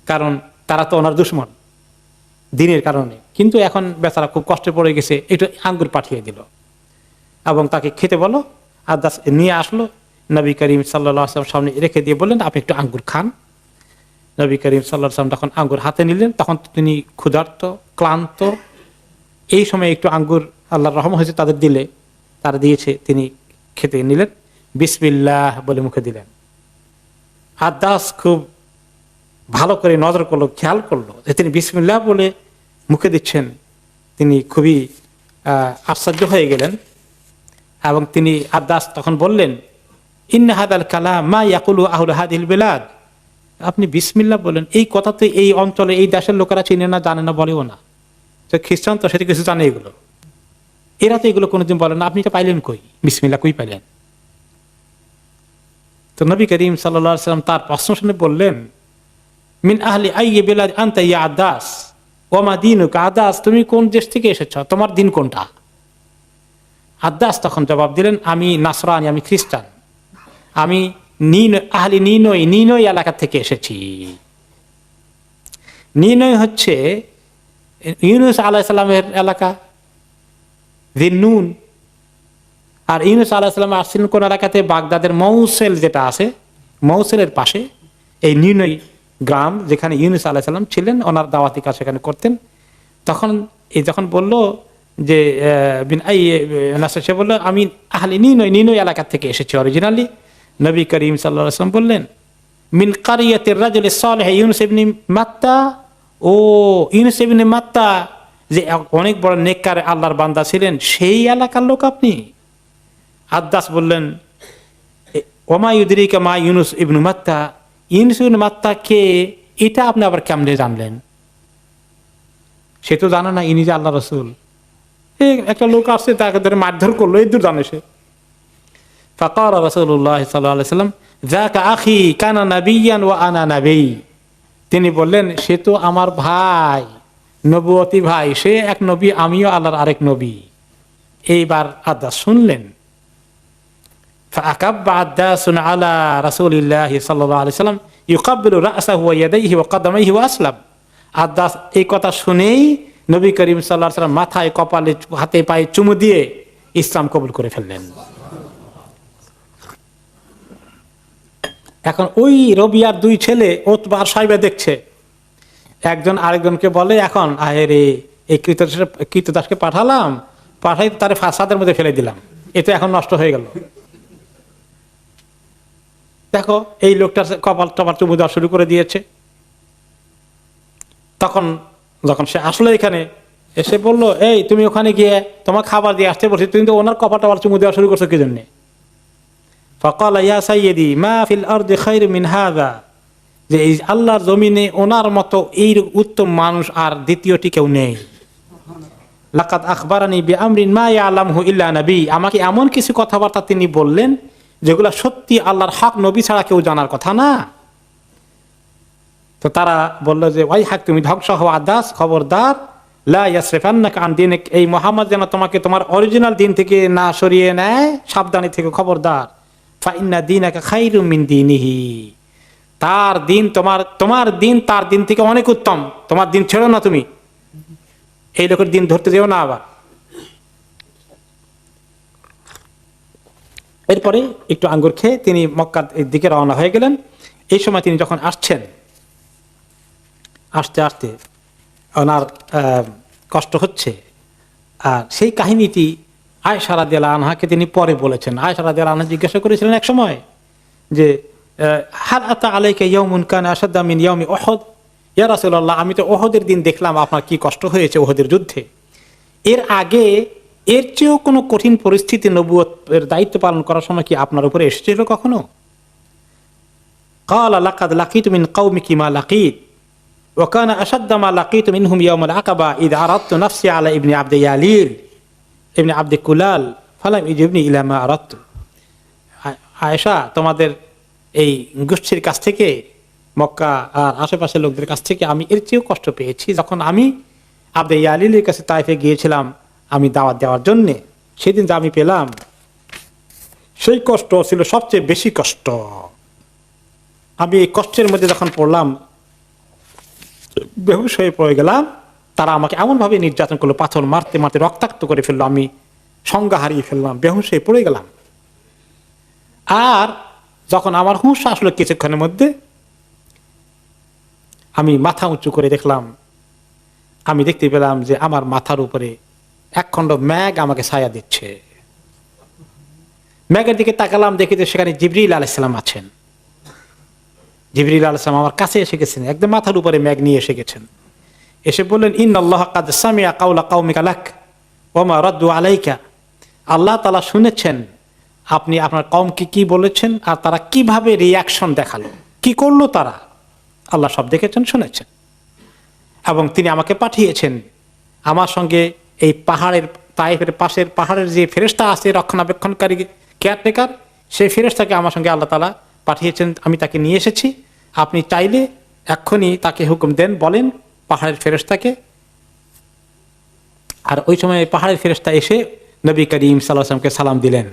কারণ তারা তো ওনার দুশমন দিনের কারণে। কিন্তু এখন বেচারা খুব কষ্টে পড়ে গেছে, একটু আঙ্গুর পাঠিয়ে দিল এবং তাকে খেতে বলো। আদ্দাস নিয়ে আসলো, নবী করিম সাল্লাল্লাহু আলাইহি ওয়াসাল্লাম সামনে রেখে দিয়ে বললেন, আপনি একটু আঙ্গুর খান। নবী করিম সাল্লাল্লাহু আলাইহি ওয়াসাল্লাম তখন আঙ্গুর হাতে নিলেন। তখন তিনি ক্ষুধার্ত, ক্লান্ত। এই সময় একটু আঙ্গুর আল্লাহর রহম হয়েছে তাদের দিলে, তারা দিয়েছে, তিনি খেতে নিলেন, বিসমিল্লাহ বলে মুখে দিলেন। আদ্দাস খুব ভালো করে নজর করলো, খেয়াল করলো যে তিনি বিসমিল্লাহ বলে মুখে দিচ্ছেন। তিনি খুবই আশ্চর্য হয়ে গেলেন এবং তিনি, আদ্দাস তখন বললেন, ইন্না হাদাল কালাম মা ইয়াকুলু আহলু হাদিল বিলাদ, আপনি বিসমিল্লাহ বলেন, এই কথা তো এই অঞ্চলে, এই দেশের লোকেরা চিনে না, জানে না, বলেও না। তো খ্রিস্টান তো সেটা কিছু জানে, এগুলো এরা তো এগুলো কোনোদিন বলেন না, আপনি তো পাইলেন কই, বিসমিল্লাহ কই পাইলেন? তো নবী করিম সাল্লাল্লাহু আলাইহি ওয়াসাল্লাম তার প্রশ্ন শুনে বললেন, মিন আহলি আইয়ি বিলাদ আনতা ইয়া আদ্দাস ওয়া মা দীনুকা, আদ্দাস তুমি কোন দেশ থেকে এসেছো, তোমার দিন কোনটা? আদ্দাস তখন জবাব দিলেন, আমি নাসরানি, আমি খ্রিস্টান, আমি আহলি নিনই এলাকা থেকে এসেছি। নিনই হচ্ছে ইউনুস আলাইহিস সালামের এলাকা, জিন্নুন। আর ইউনুস আলাইহিস সালাম আসছিলেন কোন এলাকাতে? বাগদাদের মৌসেল যেটা আছে, মৌসেলের পাশে এই নিনই গ্রাম, যেখানে ইউনুস আলাইহিস সালাম ছিলেন, ওনার দাওয়াতি কাজ সেখানে করতেন। তখন যখন বলল যে সে বলল, আমি আহলি নিনই এলাকা থেকে এসেছি অরিজিনালি। নবী করিম সাল্লাল্লাহু আলাইহি ওয়াসাল্লাম বললেন, মিন কারিয়াতির রাজুল সালেহ ইউনুস ইবনে মাত্তা, ও ইউনুস ইবনে মাত্তা যে অনেক বড় নেককার আল্লাহর বান্দা ছিলেন, সেই এলাকার লোক আপনি? আদ্দাস বললেন, ওমা ইউদরিকা মা ইউনুস ইবনে মাত্তা, ইউনুস ইবনে মাত্তা কে, এটা আপনি আবার কেমনে জানলেন? সে তো জানে না ইনি যে আল্লাহ রাসূল। একটা লোক আসছে, তাকে ধরে মারধর করলো, এই দূর জানে সে। ফাকাল রাসূলুল্লাহ সাল্লাল্লাহু আলাইহি ওয়াসাল্লাম, যাকা আখি কানা নাবিয়ান ওয়া আনা নাবী, তিনি বললেন, সে তো আমার ভাই, নবুয়তি ভাই, সে এক নবী, আমিও আল্লাহর আরেক নবী। এইবার আদ্দাস শুনলেন ফাআকাব্বা আদ্দাসুন আলা রাসূলিল্লাহি সাল্লাল্লাহু আলাইহি সাল্লাম ইউকাব্বিলু রা'সাহু ওয়া ইয়াদাইহি ওয়া কাদামাইহি ওয়া আসলাম। আদ্দাস এই কথা শুনেই নবী করিম সাল্লাল্লাহু আলাইহি সাল্লাম মাথায়, কপালে, হাতে পায়ে চুমু দিয়ে ইসলাম কবুল করে ফেললেন। এখন ওই রবিয়ার দুই ছেলে উতবা আর সাইবা দেখছে, একজন আরেকজনকে বলে, এখন আহেরে এই কৃতদাসকে পাঠাই তার ফাসাদের মধ্যে ফেলে দিলাম, এ তো এখন নষ্ট হয়ে গেল। দেখো এই লোকটার কপাল টপাল চুমু দেওয়া শুরু করে দিয়েছে। তখন যখন সে আসলে এখানে এসে বললো, এই তুমি ওখানে গিয়ে তোমার খাবার দিয়ে আসতে বলছি, তুমি তো ওনার কপাল টপাল চুমু দেওয়া শুরু করছো কি জন্যে? ফাকালা ইয়া সাইয়্যিদি মা ফিল আরদি খায়রু মিন হাযা, যে এই আল্লাহর জমিনে ওনার মতো এই উত্তম মানুষ আর দ্বিতীয়টি কেউ নেই। লাকাদ আখবারানি বিআমরিন মা ইয়ালামহু ইল্লা নবী, আমাকে এমন কিছু কথাবার্তা তিনি বললেন যেগুলো সত্যি আল্লাহর হক নবী ছাড়া কেউ জানার কথা না। তো তারা বলল যে ওয়াই হাক, তুমি ধ্বংস হওয়া আদাস, খবরদার, লা ইয়াসরিফান্নাকা আন দীনিক, এই মুহাম্মদ যেন তোমাকে তোমার অরিজিনাল দিন থেকে না সরিয়ে নেয়, সাবধানী থেকে খবরদার। ফা ইন্না দীনাকা খায়রুম মিন দীনিহি, তার দিন তোমার দিন তার দিন থেকে অনেক উত্তম, তোমার দিন ছেড়ো না, তুমি এই লোকের দিন ধরতে যেও না। আবার এরপরে একটু আঙ্গুর খেয়ে তিনি মক্কার দিকে রওনা হয়ে গেলেন। এই সময় তিনি যখন আসছেন, আস্তে আস্তে ওনার কষ্ট হচ্ছে। আর সেই কাহিনীটি আয়েশা রাদিয়াল্লাহু আনহাকে তিনি পরে বলেছেন। আয়েশা রাদিয়াল্লাহু আনহা জিজ্ঞাসা করেছিলেন এক সময় যে হাল আতা আলাইকা ইয়াউমুন কানা আশাদ্দা মিন ইয়াউমি উহুদ, ইয়া রাসূলুল্লাহ, আমি তো উহুদের দিন দেখলাম আপনার কি কষ্ট হয়েছে উহুদের যুদ্ধে। এর আগে এর চেয়েও কোনো কঠিন পরিস্থিতি নবুয়তের দায়িত্ব পালন করার সময় কি আপনার উপরে এসেছিল কখনো? ক্বালা লাকাদ লাকিতু মিন কওমিকি মা লাকিত ওয়া কানা আশাদ্দা মা লাকিতু মিনহুম ইয়াউমাল আকাবা ইয আরাদতু নাফসি আলা ইবনি আবদি ইয়ালিল ইবনি আবদি কুলাল ফালাম ইজিবনি ইলা মা আরাদতু। আয়েশা, তোমাদের এই গোষ্ঠীর কাছ থেকে, মক্কা আর আশেপাশের লোকদের কাছ থেকে আমি এর চেয়েও কষ্ট পেয়েছি যখন আমি আবদে ইয়ালিলের কাছে তাইফে গিয়েছিলাম আমি দাওয়াত দেওয়ার জন্যে। সেদিন যা আমি পেলাম সেই কষ্ট ছিল সবচেয়ে বেশি কষ্ট। আমি এই কষ্টের মধ্যে যখন পড়লাম, বেহুশ হয়ে পড়ে গেলাম। তারা আমাকে এমনভাবে নির্যাতন করলো, পাথর মারতে মারতে রক্তাক্ত করে ফেললো, আমি সংজ্ঞা হারিয়ে ফেললাম, বেহুশ হয়ে পড়ে গেলাম। আর যখন আমার হুঁশ আসলো কিছুক্ষণের মধ্যে, আমি মাথা উঁচু করে দেখলাম, আমি দেখতে পেলাম যে আমার মাথার উপরে একখণ্ড মেঘ আমাকে ছায়া দিচ্ছে। মেঘের দিকে তাকালাম, দেখি যে সেখানে জিবরিল আলাইহিস সালাম আছেন। জিবরিল আলাইহিস সালাম আমার কাছে এসে গেছেন, একদম মাথার উপরে মেঘ নিয়ে এসে গেছেন। এসে বললেন, ইন্নাল্লাহা কাদ সামিআ কাওলা কওমিকা লাক ওয়া মা রাদ্দু আলাইকা, আল্লাহ তাআলা শুনেছেন আপনি আপনার কওমকে কি বলেছেন আর তারা কিভাবে রিয়াকশন দেখালো, কি করলো তারা, আল্লাহ সব দেখেছেন, শুনেছেন। এবং তিনি আমাকে পাঠিয়েছেন আমার সঙ্গে এই পাহাড়ের, তাইফের পাশের পাহাড়ের যে ফেরেশতা আছে রক্ষণাবেক্ষণকারী, কেয়ারটেকার, সেই ফেরেশতাকে আমার সঙ্গে আল্লাহ তাআলা পাঠিয়েছেন, আমি তাকে নিয়ে এসেছি। আপনি চাইলে এক্ষুনি তাকে হুকুম দেন, বলেন পাহাড়ের ফেরেশতাকে। আর ওই সময় পাহাড়ের ফেরেশতা এসে নবী করিম সাল্লাল্লাহু আলাইহি ওয়াসাল্লামকে সালাম দিলেন।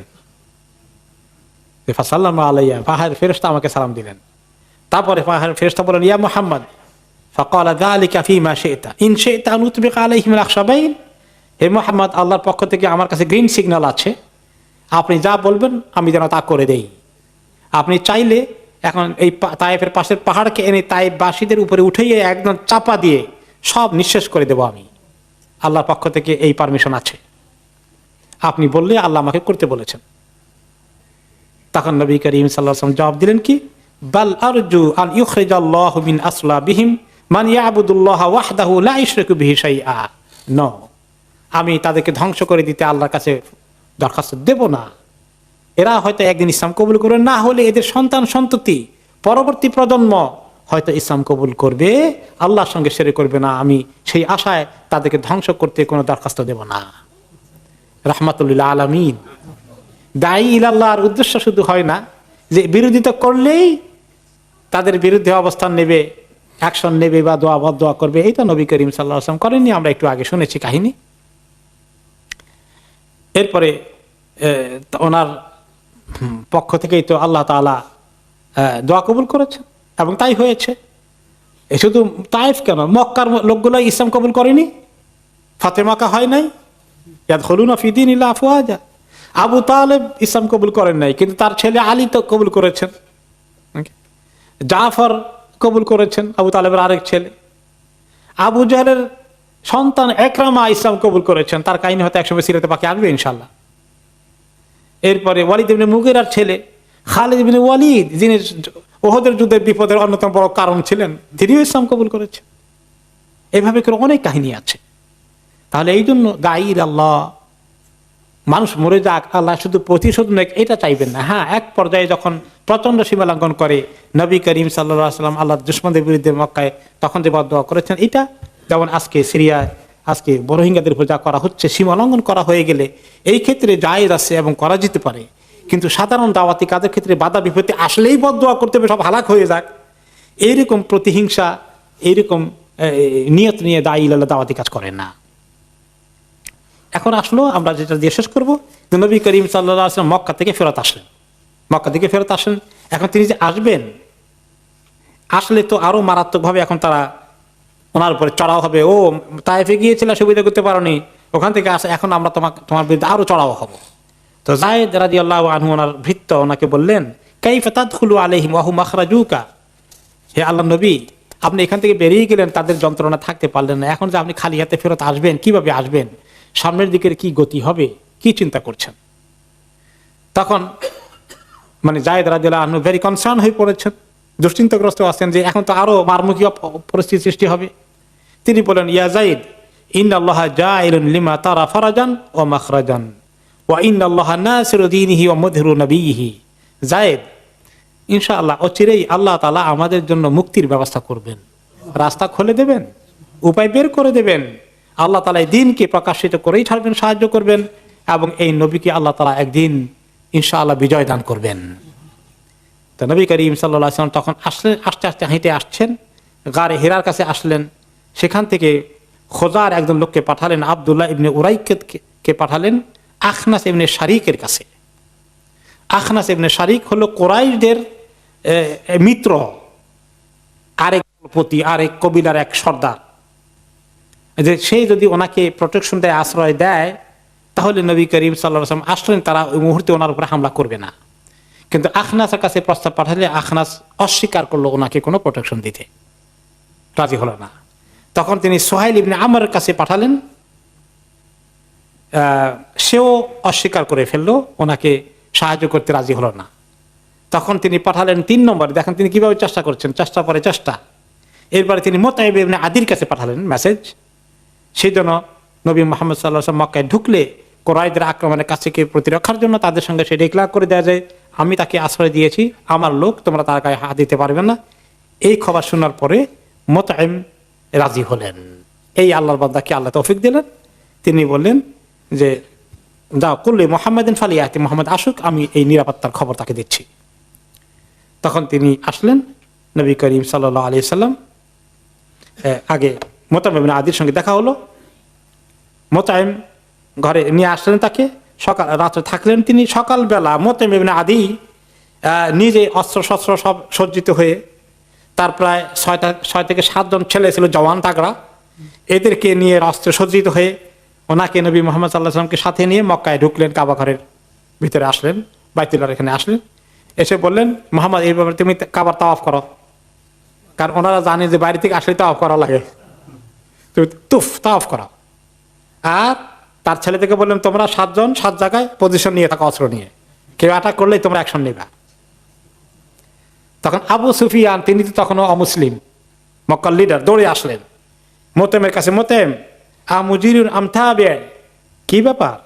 ফাসাল্লামু আলাইয়া, পাহাড়ের ফেরেশতা আমাকে সালাম দিলেন। তারপরে পাহাড়ের ফেরেশতা বলেন, ইয়া মুহাম্মদ, ফাকালা যালিকা ফীমা শি'তা ইন শি'তা আন উতবিকা আলাইহিম আল-আখশাবাইন, হে মুহাম্মদ, আল্লাহর পক্ষ থেকে আমার কাছে গ্রিন সিগন্যাল আছে, আপনি যা বলবেন আমি যেন তা করে দেই। আপনি চাইলে এখন এই তায়েফের পাশের পাহাড়কে এনে তায়েফবাসীদের উপরে উঠিয়ে একদম চাপা দিয়ে সব নিঃশেষ করে দেব আমি, আল্লাহর পক্ষ থেকে এই পারমিশন আছে, আপনি বললে আল্লাহ আমাকে করতে বলেছেন। তখন নবী করিম সাল্লাল্লাহু আলাইহি ওয়াসাল্লাম জবাব দিলেন কি, বাল আরজু আন ইউখরিজাল্লাহু মিন আসলাবিহিম মান ইয়াবুদুল্লাহ ওয়াহদাহু লা ইশরিকু বিহি শাইআ। নো, আমি তাদেরকে ধ্বংস করে দিতে আল্লাহর কাছে দরখাস্ত দেব না। এরা হয়তো একদিন ইসলাম কবুল করবে, না হলে এদের সন্তান সন্ততি পরবর্তী প্রজন্ম হয়তো ইসলাম কবুল করবে, আল্লাহর সঙ্গে শিরক করবে না। আমি সেই আশায় তাদেরকে ধ্বংস করতে কোনো দরখাস্ত দেব না। রাহমাতুল লিল আলামিন। দায়ী ইলাল্লাহর উদ্দেশ্য শুধু হয় না যে বিরোধিতা করলেই তাদের বিরুদ্ধে অবস্থান নেবে, অ্যাকশন নেবে বা দোয়া করবে, এটা নবী করিম সাল্লাল্লাহু আলাইহি ওয়াসাল্লাম করেননি, আমরা একটু আগে শুনেছি কাহিনী। এরপরে ওনার পক্ষ থেকেই তো আল্লাহ তাআলা দোয়া কবুল করেছেন এবং তাই হয়েছে। শুধু তাইফ কেন, মক্কার লোকগুলো ইসলাম কবুল করেনি, ফাতেমাকা হয় নাই, ইয়াদখুলুনা ফি দীনিল্লাহি আফওয়াজা। আবু তালেব ইসলাম কবুল করেন নাই, কিন্তু তার ছেলে আলী তো কবুল করেছেন। জাফর কবুল করেছেন, আবু তালেবের আরেক ছেলে। আবু জাহলের সন্তান একরামা ইসলাম কবুল করেছেন, তার কাহিনী হয়তো একসময় সিরাতে পাকি আসবে ইনশাল্লাহ। এরপরে ওয়ালিদ ইবনে মুগীরার ছেলে খালিদ ইবনে ওয়ালিদ, যিনি উহুদের যুদ্ধের বিপদের অন্যতম বড় কারণ ছিলেন, তিনিও ইসলাম কবুল করেছেন। এভাবে করে অনেক কাহিনী আছে। তাহলে এই জন্য গাইর আল্লাহ, মানুষ মরে যাক, আল্লাহ শুধু প্রতিশোধ নয় এটা চাইবেন না। হ্যাঁ, এক পর্যায়ে যখন প্রচন্ড সীমা লঙ্ঘন করে নবী করিম সাল্লাল্লাহু আলাইহি ওয়াসাল্লাম আল্লাহর দুশমনদের বিরুদ্ধে মক্কায়, তখন যে বদদোয়া করেছেন, এটা যেমন আজকে সিরিয়ায় আজকে রোহিঙ্গাদের উপর যা করা হচ্ছে, সীমা লঙ্ঘন করা হয়ে গেলে এই ক্ষেত্রে জায়েজ আছে এবং করা যেতে পারে। কিন্তু সাধারণ দাওয়াতি কাজের ক্ষেত্রে বাধা বিপত্তি আসলেই বদদোয়া করতে হবে সব হালাক হয়ে যাক, এইরকম প্রতিহিংসা, এইরকম নিয়ত নিয়ে দায়ী আল্লাহ দাওয়াতি কাজ করেন না। এখন আসলো আমরা যেটা দিয়ে শেষ করবো, নবী করিম সাল্লাল্লাহু আলাইহি ওয়াসাল্লাম মক্কা থেকে ফেরত আসলেন। মক্কা থেকে ফেরত আসেন, এখন তিনি যে আসবেন, আসলে তো আরো মারাত্মকভাবে এখন তারা ওনার উপরে চড়াও হবে। ও তায়েফে গিয়েছিল, সুবিধা করতে পারোনি, ওখান থেকে আসে, এখন আমরা তোমার বিরুদ্ধে আরো চড়াও হব। তো যায়েদ রাদিয়াল্লাহু আনহু ওনার ভৃত্য ওনাকে বললেন, কাইফা তাদখুলু আলাইহিম ওয়া হুম মাখরাজুকা, হে আল্লাহর নবী, আপনি এখান থেকে বেরিয়ে গেলেন, তাদের যন্ত্রণা থাকতে পারলেন না, এখন যে আপনি খালি হাতে ফেরত আসবেন, কিভাবে আসবেন, সামনের দিকের কি গতি হবে, কি চিন্তা করছেন? তখন মানে যায়েদ রাদিয়াল্লাহু আনহু ভেরি কনসার্ন হয়ে পড়েছেন, দুশ্চিন্তাগ্রস্ত আছেন যে এখন তো আরো মারমুখী পরিস্থিতি সৃষ্টি হবে। তিনি বলেন, ইয়া যায়েদ, ইন্নাল্লাহা জাইলুন লিমা তারা ফারাজান ওয়া মাখরাজান ওয়া ইন্নাল্লাহা নাসিরু দীনিহি ওয়া মুযহিরু নবিয়িহি। যায়েদ, ইনশাআল্লাহ অচিরেই আল্লাহ তাআলা আমাদের জন্য মুক্তির ব্যবস্থা করবেন, রাস্তা খুলে দেবেন, উপায় বের করে দেবেন। আল্লাহ তাআলা এই দিনকে প্রকাশিত করেই ছাড়বেন, সাহায্য করবেন, এবং এই নবীকে আল্লাহ তাআলা একদিন ইনশাআল্লাহ বিজয় দান করবেন। তো নবী করিম সাল্লাল্লাহু আলাইহি ওয়াসাল্লাম তখন আসলেন, আস্তে আস্তে হেঁটে আসছেন, গারে হিরার কাছে আসলেন। সেখান থেকে খোজার একজন লোককে পাঠালেন, আব্দুল্লাহ ইবনে উরাইককে পাঠালেন আখনাস ইবনে শারিকের কাছে। আখনাস ইবনে শারিক হলো কুরাইশদের মিত্র, আরেক পতি, আরেক কবিলার এক সর্দার, যে সে যদি ওনাকে প্রোটেকশন দেয়, আশ্রয় দেয়, তাহলে নবী করিম সাল্লাল্লাহু আলাইহি ওয়াসাল্লাম আসলেন, তারা ওই মুহূর্তে ওনার উপরে হামলা করবে না। কিন্তু আখনাসের কাছে প্রস্তাব পাঠালে আখনাস অস্বীকার করলো ওনাকে কোনো প্রোটেকশন দিতে, রাজি হলো না। তখন তিনি সুহাইল ইবনে আমরের কাছে পাঠালেন, সেও অস্বীকার করে ফেললো, ওনাকে সাহায্য করতে রাজি হলো না। তখন তিনি পাঠালেন 3 নম্বরে, দেখেন তিনি কিভাবে চেষ্টা করছেন, চেষ্টা পরে চেষ্টা। এরপরে তিনি মুতাইব ইবনে আদির কাছে পাঠালেন মেসেজ, সেই জন্য নবী মুহাম্মদ সাল্লাল্লাহু আলাইহি ওয়াসাল্লাম মক্কায় ঢুকলে কুরাইশদের আক্রমণের কাছ থেকে প্রতিরক্ষার জন্য তাদের সঙ্গে সে ডিক্লেয়ার করে দেওয়া যায়, আমি তাকে আশ্রয় দিয়েছি, আমার লোক, তোমরা তার গায়ে হাত দিতে পারবে না। এই খবর শোনার পরে মুতাইম রাজি হলেন। এই আল্লাহর বান্দাকে আল্লাহ তৌফিক দিলেন, তিনি বললেন যে যাও কুল্লি মুহাম্মাদিন ফালিয়াতি, মুহাম্মদ আসুক, আমি এই নিরাপত্তার খবর তাকে দিচ্ছি। তখন তিনি আসলেন, নবী করিম সাল্লাল্লাহু আলাইহি ওয়াসাল্লাম আগে মুতাইম ইবনে আদির সঙ্গে দেখা হলো। মুতাইম ঘরে নিয়ে আসলেন তাকে, সকাল রাত্রে থাকলেন তিনি। সকালবেলা মুতাইম ইবনে আদি নিজে অস্ত্র শস্ত্র সব সজ্জিত হয়ে, তার প্রায় 6 থেকে 7 জন ছেলে ছিল জওয়ান তাগড়া, এদেরকে নিয়ে অস্ত্র সজ্জিত হয়ে ওনাকে নবী মুহাম্মদ সাল্লাল্লাহু আলাইহি ওয়াসাল্লামকে সাথে নিয়ে মক্কায় ঢুকলেন, কাবা ঘরের ভিতরে আসলেন, বাইতুল্লাহর এখানে আসলেন। এসে বললেন, মুহাম্মদ এইভাবে তুমি কাবার তাওয়াফ করো, কারণ ওনারা জানে যে বাইরে থেকে আসলে তাওয়াফ করা লাগে, তুমি তাওয়াফ করো। আর তার ছেলে থেকে বললেন, তোমরা 7 জন 7 জায়গায় পজিশন নিয়ে থাকো, অস্ত্র নিয়ে, কেউ অ্যাটাক করলেই তোমরা অ্যাকশন নিবা। তখন আবু সুফিয়ান, তিনি তো তখনও অমুসলিম, মক্কার লিডার, দৌড়ে আসলেন মুতাইমের কাছে। মুতাইম আমুজিরুন আমতাবে, কি ব্যাপার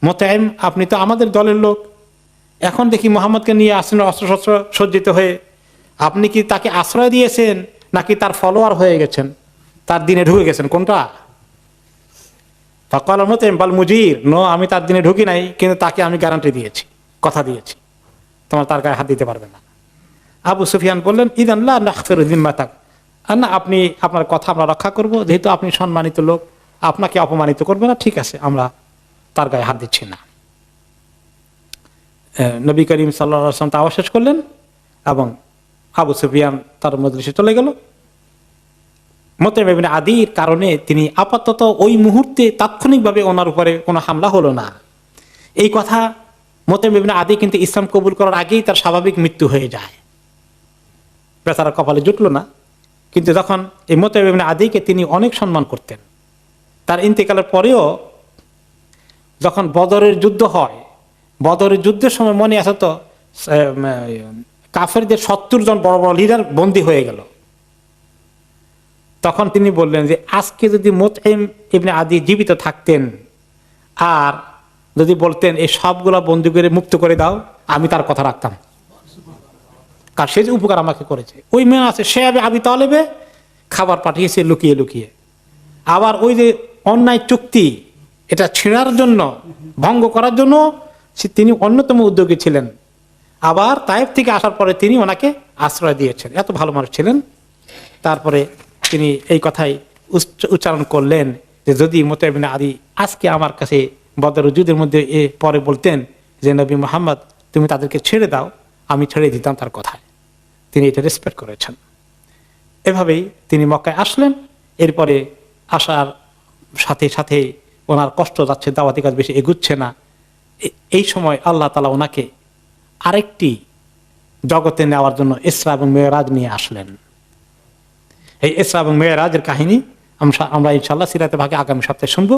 মুতাইম, আপনি তো আমাদের দলের লোক, এখন দেখি মুহাম্মদকে নিয়ে আসছেন অস্ত্রশস্ত্র সজ্জিত হয়ে, আপনি কি তাকে আশ্রয় দিয়েছেন নাকি তার ফলোয়ার হয়ে গেছেন, তার দিনে ঢুকে গেছেন, কোনটা? ফাকাল মুতাইম বাল মুজির, নো, আমি তার দিনে ঢুকি নাই, কিন্তু তাকে আমি গ্যারান্টি দিয়েছি, কথা দিয়েছি, তোমার তার গায়ে হাত দিতে পারবে না। আবু সুফিয়ান বললেন, ইদান লা নাগফিরু যিম্মাতাক, না, আপনি আপনার কথা আমরা রক্ষা করব, যেহেতু আপনি সম্মানিত লোক, আপনাকে অপমানিত করবে না, ঠিক আছে, আমরা তার গায়ে হাত দিচ্ছি না। নবী করিম সাল্লাল্লাহু আলাইহি ওয়াসাল্লাম তাওয়াফ শেষ করলেন এবং আবু সুফিয়ান তার মজলিসে চলে গেল। মুতাইম ইবনে আদির কারণে তিনি আপাতত ওই মুহূর্তে তাৎক্ষণিকভাবে ওনার উপরে কোনো হামলা হলো না। এই কথা মুতাইম ইবনে আদি কিন্তু ইসলাম কবুল করার আগেই তার স্বাভাবিক মৃত্যু হয়ে যায়, বেচারা কপালে জুটলো না। কিন্তু যখন এই মুতাইম ইবনে আদিকে তিনি অনেক সম্মান করতেন, তার ইন্তেকালের পরেও যখন বদরের যুদ্ধ হয়, বদরের যুদ্ধের সময় মনে আছে তো কাফেরদের 70 জন বড় বড় লিডার বন্দী হয়ে গেল। তখন তিনি বললেন যে আজকে যদি মুতাইম ইবনে আদি জীবিত থাকতেন আর যদি বলতেন এই সবগুলা বন্দী করে মুক্ত করে দাও, আমি তার কথা রাখতাম, কারণ সে যে উপকার আমাকে করেছে। ওই মেয়ে আছে সে আবি তালেবে খাবার পাঠিয়েছে লুকিয়ে লুকিয়ে, আবার ওই যে অন্যায় চুক্তি এটা ছেঁড়ার জন্য, ভঙ্গ করার জন্য তিনি অন্যতম উদ্যোগী ছিলেন। আবার তায়েফ থেকে আসার পরে তিনি ওনাকে আশ্রয় দিয়েছেন, এত ভালো মানুষ ছিলেন। তারপরে তিনি এই কথাই উচ্চারণ করলেন যে যদি মুতাইম ইবনে আদি আজকে আমার কাছে বদরের যুদ্ধের মধ্যে পরে বলতেন যে নবী মুহাম্মদ তুমি তাদেরকে ছেড়ে দাও, আমি ছেড়ে দিতাম তার কথায়। তিনি এটা রেসপেক্ট করেছেন। এভাবেই তিনি মক্কায় আসলেন। এরপরে আসার সাথে সাথে ওনার কষ্ট যাচ্ছে, দাওয়াতি কাজ বেশি এগুচ্ছে না। এই সময় আল্লাহ তাআলা ওনাকে আরেকটি জগতে নেওয়ার জন্য ইসরা এবং মেরাজ নিয়ে আসলেন। এই ইসরা এবং মেরাজের কাহিনী আমরা ইনশাআল্লাহ সিরাতে ভাগে আগামী সপ্তাহে শুনবো।